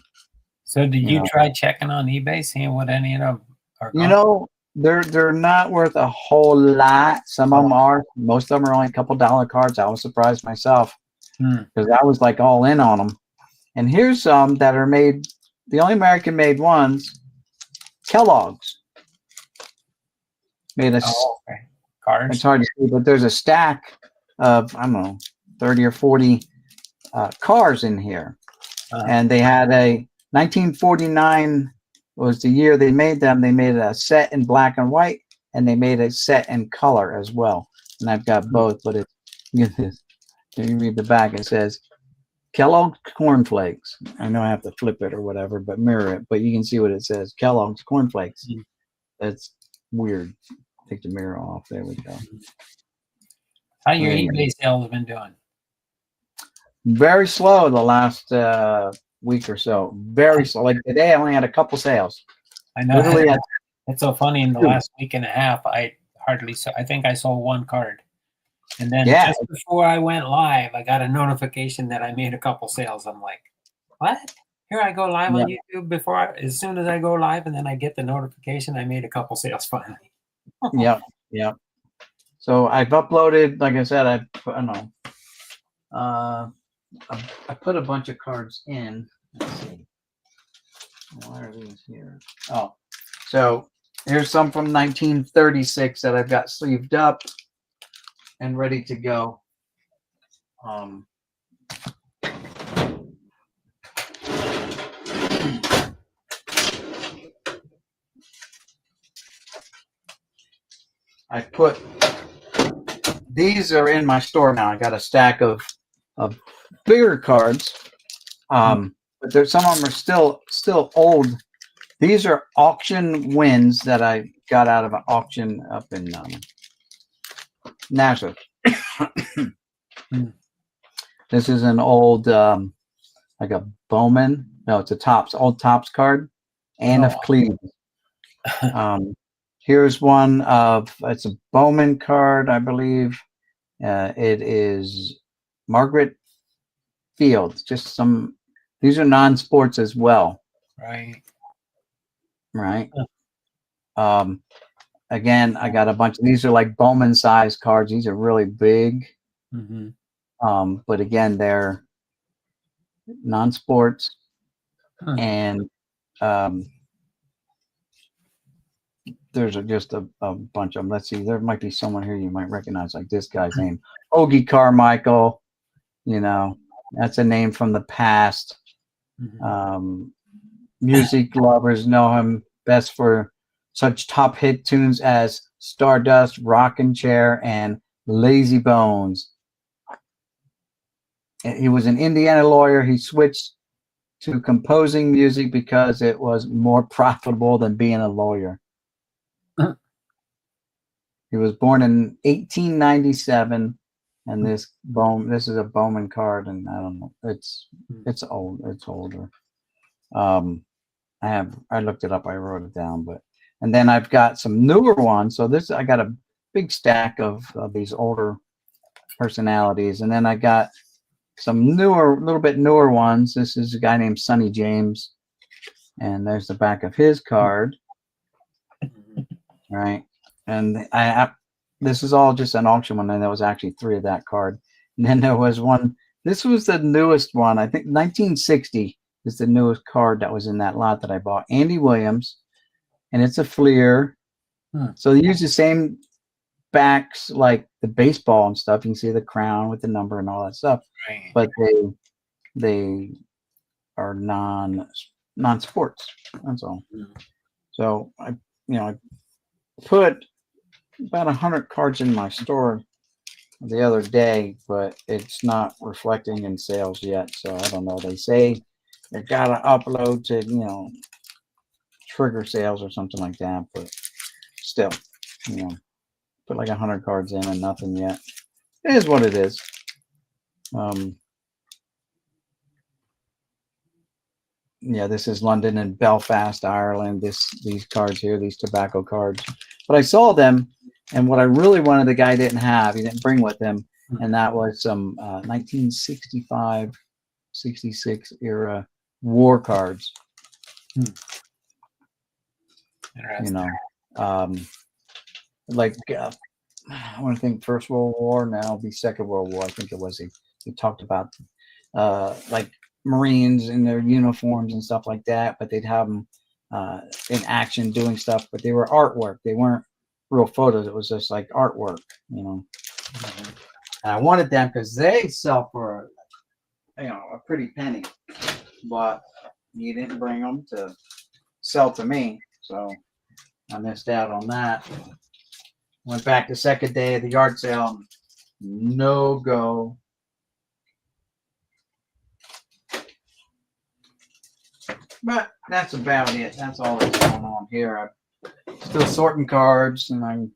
Speaker 1: So did you try checking on eBay, seeing what any of them are gone?
Speaker 2: They're not worth a whole lot. Some of them are. Most of them are only a couple dollar cards. I was surprised myself because I was like all in on them. And here's some that are made. The only American made ones, Kellogg's. Made a
Speaker 1: cards.
Speaker 2: It's hard to see, but there's a stack of 30 or 40 cars in here, and they had a 1949 was the year they made them. They made a set in black and white, and they made a set in color as well. And I've got both, but it's get this. Can you read the back? It says Kellogg's Cornflakes. I know I have to flip it or whatever, but mirror it. But you can see what it says: Kellogg's Cornflakes. That's weird. Take the mirror off. There we go.
Speaker 1: How your
Speaker 2: Yeah.
Speaker 1: eBay sales been doing?
Speaker 2: Very slow the last week or so. Very slow. Like today, I only had a couple sales.
Speaker 1: I know
Speaker 2: Literally,
Speaker 1: it's so funny. In the
Speaker 2: Two.
Speaker 1: last week and a half, I hardly saw. I think I sold one card, and then
Speaker 2: Yeah.
Speaker 1: just before I went live, I got a notification that I made a couple sales. I'm like, what? Here I go live on YouTube as soon as I go live, and then I get the notification I made a couple sales finally.
Speaker 2: Yep. Yep. So I've uploaded, like I said, I don't know. I put a bunch of cards in. Let's see. Why are these here? Oh, so here's some from 1936 that I've got sleeved up and ready to go. I put these are in my store now. I got a stack of bigger cards, but there's some of them are still old. These are auction wins that I got out of an auction up in Nashville. This is an old like a Bowman. No, it's a old Topps card. Anne of Cleves. Here's one of, it's a Bowman card, I believe. It is Margaret Fields. Just some, these are non-sports as well. Right. Again, I got a bunch of, these are like Bowman size cards. These are really big. But again, they're non-sports. And there's just a bunch of them. Let's see, there might be someone here you might recognize, like this guy's name, Ogie Carmichael. You know, that's a name from the past. Music lovers know him best for such top hit tunes as Stardust, Rockin' Chair, and Lazy Bones. He was an Indiana lawyer. He switched to composing music because it was more profitable than being a lawyer. He was born in 1897, and this is a Bowman card, and I don't know, it's old, it's older. I looked it up, I wrote it down, and then I've got some newer ones. So I got a big stack of these older personalities, and then I got some little bit newer ones. This is a guy named Sonny James, and there's the back of his card. Right. And this is all just an auction one, and there was actually 3 of that card. And then there was one, this was the newest one. I think 1960 is the newest card that was in that lot that I bought. Andy Williams, and it's a Fleer. So they use the same backs like the baseball and stuff. You can see the crown with the number and all that stuff.
Speaker 1: Right.
Speaker 2: But they are non-sports. That's all. So I put about 100 cards in my store the other day, but it's not reflecting in sales yet. So I don't know. They say they gotta upload to trigger sales or something like that, but still, put like 100 cards in and nothing yet. It is what it is. Yeah, this is London and Belfast, Ireland. These cards here, these tobacco cards. But I saw them, and what I really wanted, the guy didn't have. He didn't bring with him, and that was some 1965, 66 era war cards. Like I want to think First World War. Now it'll be Second World War. I think it was. He talked about like Marines in their uniforms and stuff like that, but they'd have them in action doing stuff, but they were artwork. They weren't real photos. It was just like artwork, And I wanted them because they sell for a pretty penny, but he didn't bring them to sell to me, so I missed out on that. Went back the second day of the yard sale, no go. But that's about it. That's all that's going on here. I'm still sorting cards, and I'm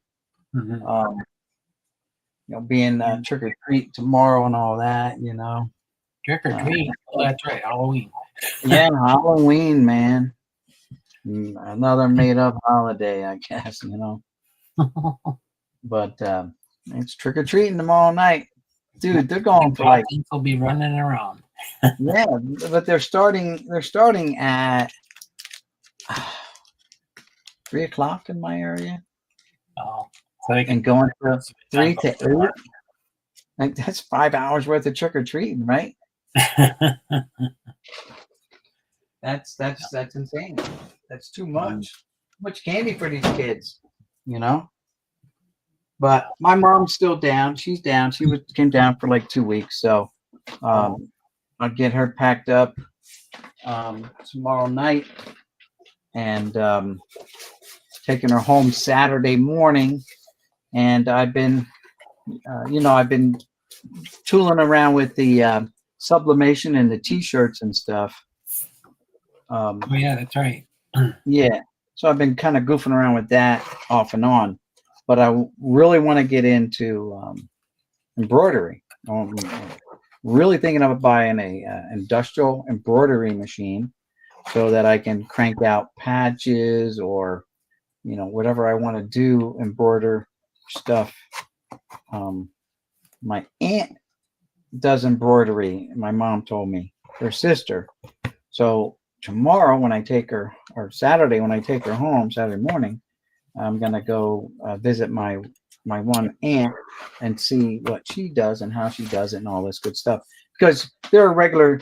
Speaker 2: being trick or treat tomorrow and all that,
Speaker 1: Trick or treat. Oh, that's right. Halloween.
Speaker 2: Yeah, Halloween, man. Another made up holiday, I guess, But it's trick or treating tomorrow night. Dude, they're going for like
Speaker 1: will be running around.
Speaker 2: yeah, but they're starting at 3 o'clock in my area.
Speaker 1: Oh, so they
Speaker 2: and going to 3 to 8. Like that's 5 hours worth of trick or treating, right? That's insane. That's too much. Too much candy for these kids, But my mom's still down. She's down. She came down for like 2 weeks, so I'll get her packed up tomorrow night and taking her home Saturday morning. And I've been tooling around with the sublimation and the t-shirts and stuff.
Speaker 1: Oh yeah, that's right.
Speaker 2: Yeah, so I've been kind of goofing around with that off and on, but I really want to get into embroidery. I'm really thinking of buying a industrial embroidery machine so that I can crank out patches or whatever I want to do, embroider stuff. My aunt does embroidery. My mom told me, her sister. So tomorrow when I take her, or Saturday when I take her home, Saturday morning, I'm gonna go visit my one aunt and see what she does and how she does it and all this good stuff. Because there are regular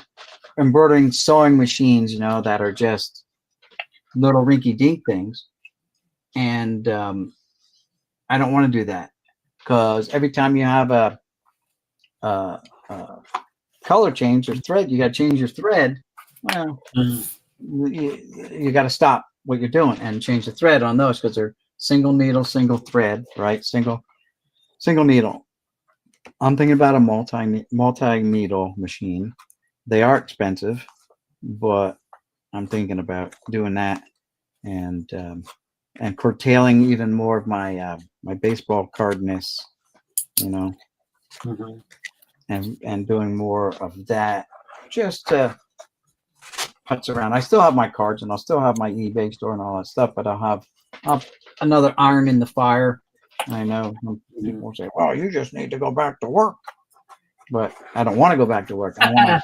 Speaker 2: embroidering sewing machines, that are just little rinky-dink things, and I don't want to do that because every time you have a color change or thread, you got to change your thread. Well, you got to stop what you're doing and change the thread on those because they're single needle, single thread, right? Single needle. I'm thinking about a multi needle machine. They are expensive, but I'm thinking about doing that and curtailing even more of my my baseball cardness,
Speaker 1: Mm-hmm.
Speaker 2: and doing more of that just to putz around. I still have my cards and I'll still have my eBay store and all that stuff, but I'll have another iron in the fire. I know people say, well, you just need to go back to work. But I don't want to go back to work. I'm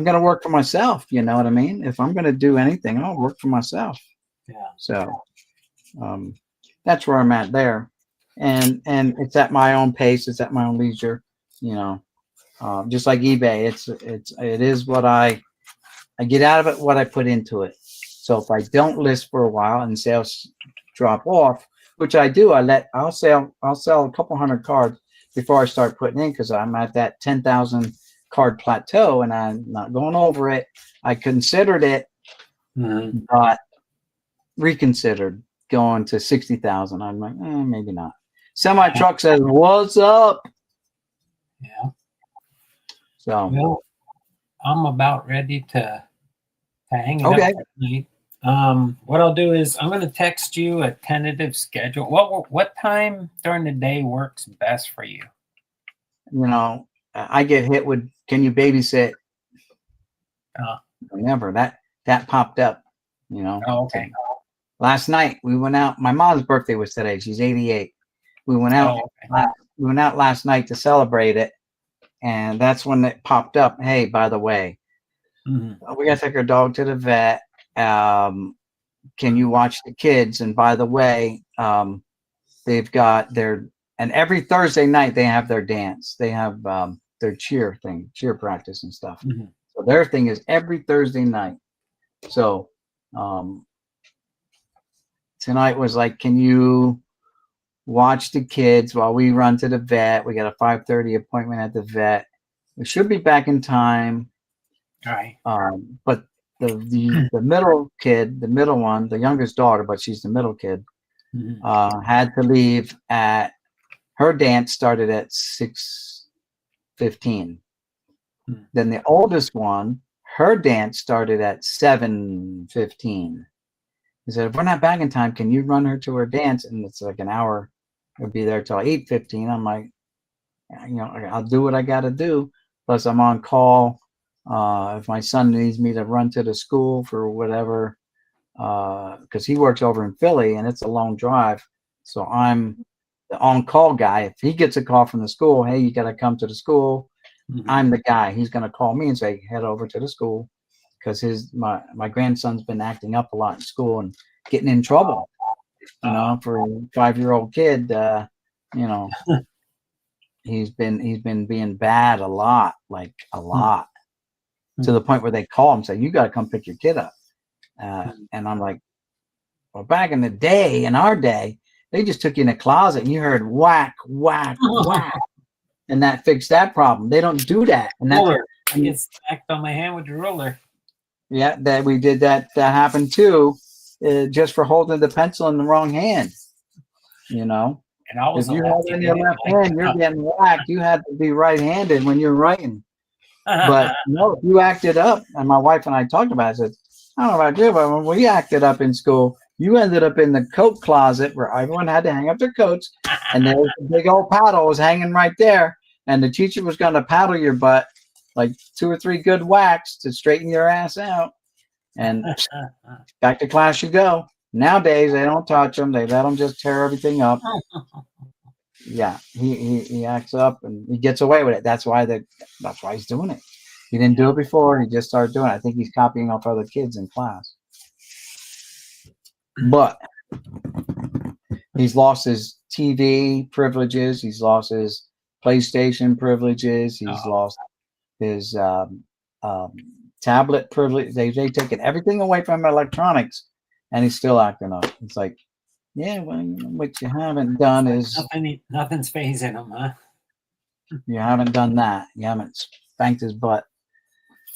Speaker 2: going to work for myself. You know what I mean? If I'm going to do anything, I'll work for myself.
Speaker 1: Yeah. So
Speaker 2: that's where I'm at there. And it's at my own pace. It's at my own leisure, just like eBay. It is what I get out of it, what I put into it. So if I don't list for a while and sales drop off, which I do, I'll sell a couple hundred cards before I start putting in, because I'm at that 10,000 card plateau and I'm not going over it. I considered it, but reconsidered going to 60,000. I'm like, maybe not. Semi truck says, "What's up?"
Speaker 1: Yeah.
Speaker 2: So
Speaker 1: well, I'm about ready to hang it
Speaker 2: okay.
Speaker 1: up tonight. What I'll do is I'm going to text you a tentative schedule. What time during the day works best for you?
Speaker 2: I get hit with, "Can you babysit?" Remember that popped up.
Speaker 1: Oh, okay.
Speaker 2: Last night we went out. My mom's birthday was today. She's 88. We went out. We went out last night to celebrate it, and that's when it popped up. Hey, by the way, we got to take our dog to the vet. Can you watch the kids? And by the way, they've got and every Thursday night they have their dance. They have their cheer practice and stuff. So their thing is every Thursday night. So tonight was like, can you watch the kids while we run to the vet? We got a 5:30 appointment at the vet. We should be back in time.
Speaker 1: All right.
Speaker 2: But the middle kid, the middle one, the youngest daughter, but she's the middle kid, had to leave at, her dance started at 6:15. Then the oldest one, her dance started at 7:15. He said, "If we're not back in time, can you run her to her dance?" And it's like an hour would be there till 8:15. I'm like, I'll do what I got to do. Plus, I'm on call if my son needs me to run to the school for whatever, because he works over in Philly and it's a long drive. So I'm the on-call guy. If he gets a call from the school, hey, you got to come to the school. I'm the guy. He's going to call me and say, head over to the school, because my grandson's been acting up a lot in school and getting in trouble. For a 5-year-old kid, he's been being bad a lot, like a lot, to the point where they call him and say, you got to come pick your kid up. And I'm like, well, back in the day, in our day, they just took you in a closet and you heard whack, whack, whack. And that fixed that problem. They don't do that. And that's,
Speaker 1: I get smacked on my hand with the ruler.
Speaker 2: Yeah, that we did that. That happened too, just for holding the pencil in the wrong hand.
Speaker 1: And I was
Speaker 2: if you had it in your left hand, you're getting whacked. You had to be right-handed when you're writing. But no, if you acted up, and my wife and I talked about it, I said, I don't know about you, but when we acted up in school, you ended up in the coat closet where everyone had to hang up their coats, and there was a big old paddle was hanging right there, and the teacher was going to paddle your butt like 2 or 3 good whacks to straighten your ass out, and back to class you go. Nowadays, they don't touch them. They let them just tear everything up. Yeah, he acts up and he gets away with it. That's why he's doing it. He didn't do it before. He just started doing it. I think he's copying off other kids in class. But he's lost his TV privileges. He's lost his PlayStation privileges. He's lost his tablet privilege. They've taken everything away from electronics, and he's still acting up. It's like, yeah, well, what you haven't done is
Speaker 1: nothing's phasing him, huh?
Speaker 2: You haven't done that. You haven't spanked his butt.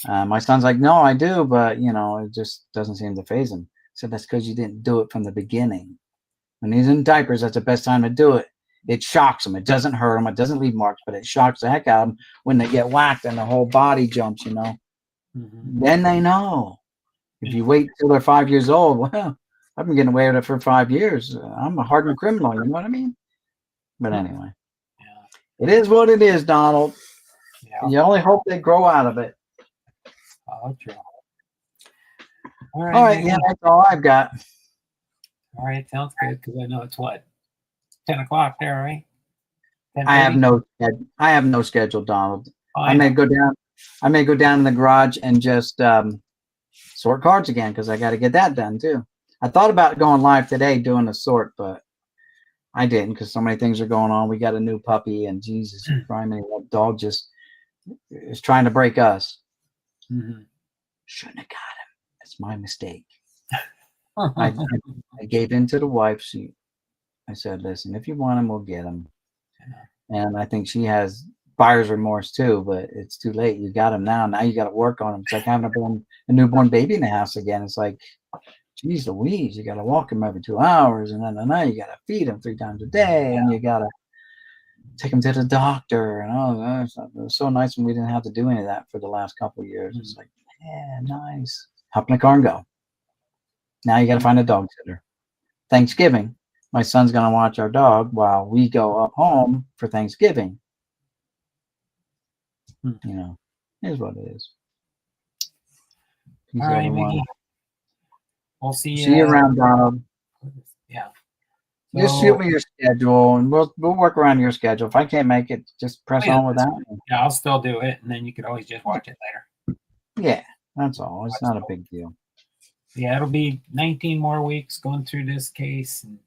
Speaker 2: My son's like, no, I do, but it just doesn't seem to phase him. So that's because you didn't do it from the beginning. When he's in diapers, that's the best time to do it. It shocks him. It doesn't hurt him. It doesn't leave marks, but it shocks the heck out of them when they get whacked and the whole body jumps. Then they know. If you wait till they're 5 years old, well, I've been getting away with it for 5 years. I'm a hardened criminal. You know what I mean? But anyway, it is what it is, Donald. Yeah. You only hope they grow out of it.
Speaker 1: Oh, true.
Speaker 2: All right, yeah, that's all I've got.
Speaker 1: All right, sounds good, because I know it's 10 o'clock there, right?
Speaker 2: I have no schedule, Donald. I may go down in the garage and just sort cards again, because I got to get that done too. I thought about going live today doing a sort, but I didn't, because so many things are going on. We got a new puppy, and Jesus Christ, that dog just is trying to break us. Shouldn't have got him. That's my mistake. I gave in to the wife. I said, listen, if you want him, we'll get him. And I think she has buyer's remorse too, but it's too late. You got him now. Now you got to work on him. It's like having a newborn baby in the house again. It's like, geez Louise, you got to walk him every 2 hours, and then you got to feed him 3 times a day, and you got to take him to the doctor. And it was so nice when we didn't have to do any of that for the last couple of years. It's like, yeah, nice. Hop in the car and go. Now you got to find a dog sitter. Thanksgiving, my son's going to watch our dog while we go up home for Thanksgiving. Here's what it is. Peace,
Speaker 1: all right,
Speaker 2: everyone.
Speaker 1: Mickey. We'll see you.
Speaker 2: See you around, Donald.
Speaker 1: Yeah.
Speaker 2: Just shoot me your schedule, and we'll work around your schedule. If I can't make it, just press on with that.
Speaker 1: Yeah, I'll still do it, and then you could always just watch it later.
Speaker 2: Yeah, that's all. It's not a big deal.
Speaker 1: Yeah, it'll be 19 more weeks going through this case and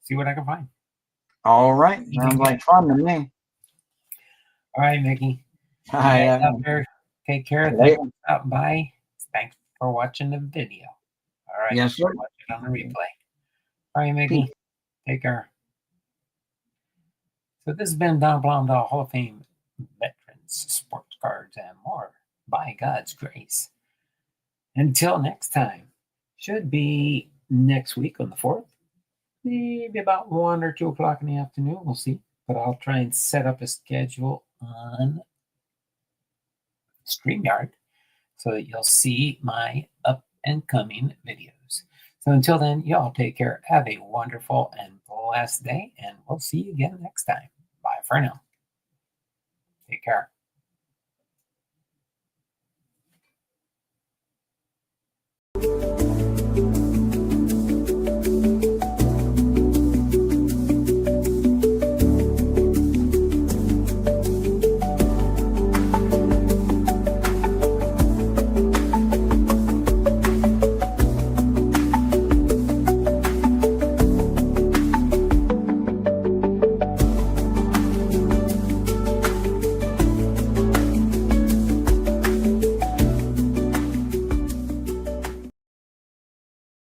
Speaker 1: see what I can find.
Speaker 2: All right. Sounds like fun to me.
Speaker 1: All right, Mickey.
Speaker 2: Hi.
Speaker 1: Out there, take care. Thanks for stopping by. Thanks for watching the video. All right.
Speaker 2: Yes, sir.
Speaker 1: Watch it on the replay. All right, Mickey. Take care. So this has been Don Blondell, Hall of Fame veterans, sports cards, and more. By God's grace. Until next time, should be next week on the 4th, maybe about 1 or 2 o'clock in the afternoon. We'll see. But I'll try and set up a schedule on StreamYard so that you'll see my up and coming videos. So until then, y'all take care. Have a wonderful and last day, and we'll see you again next time. Bye for now. Take care.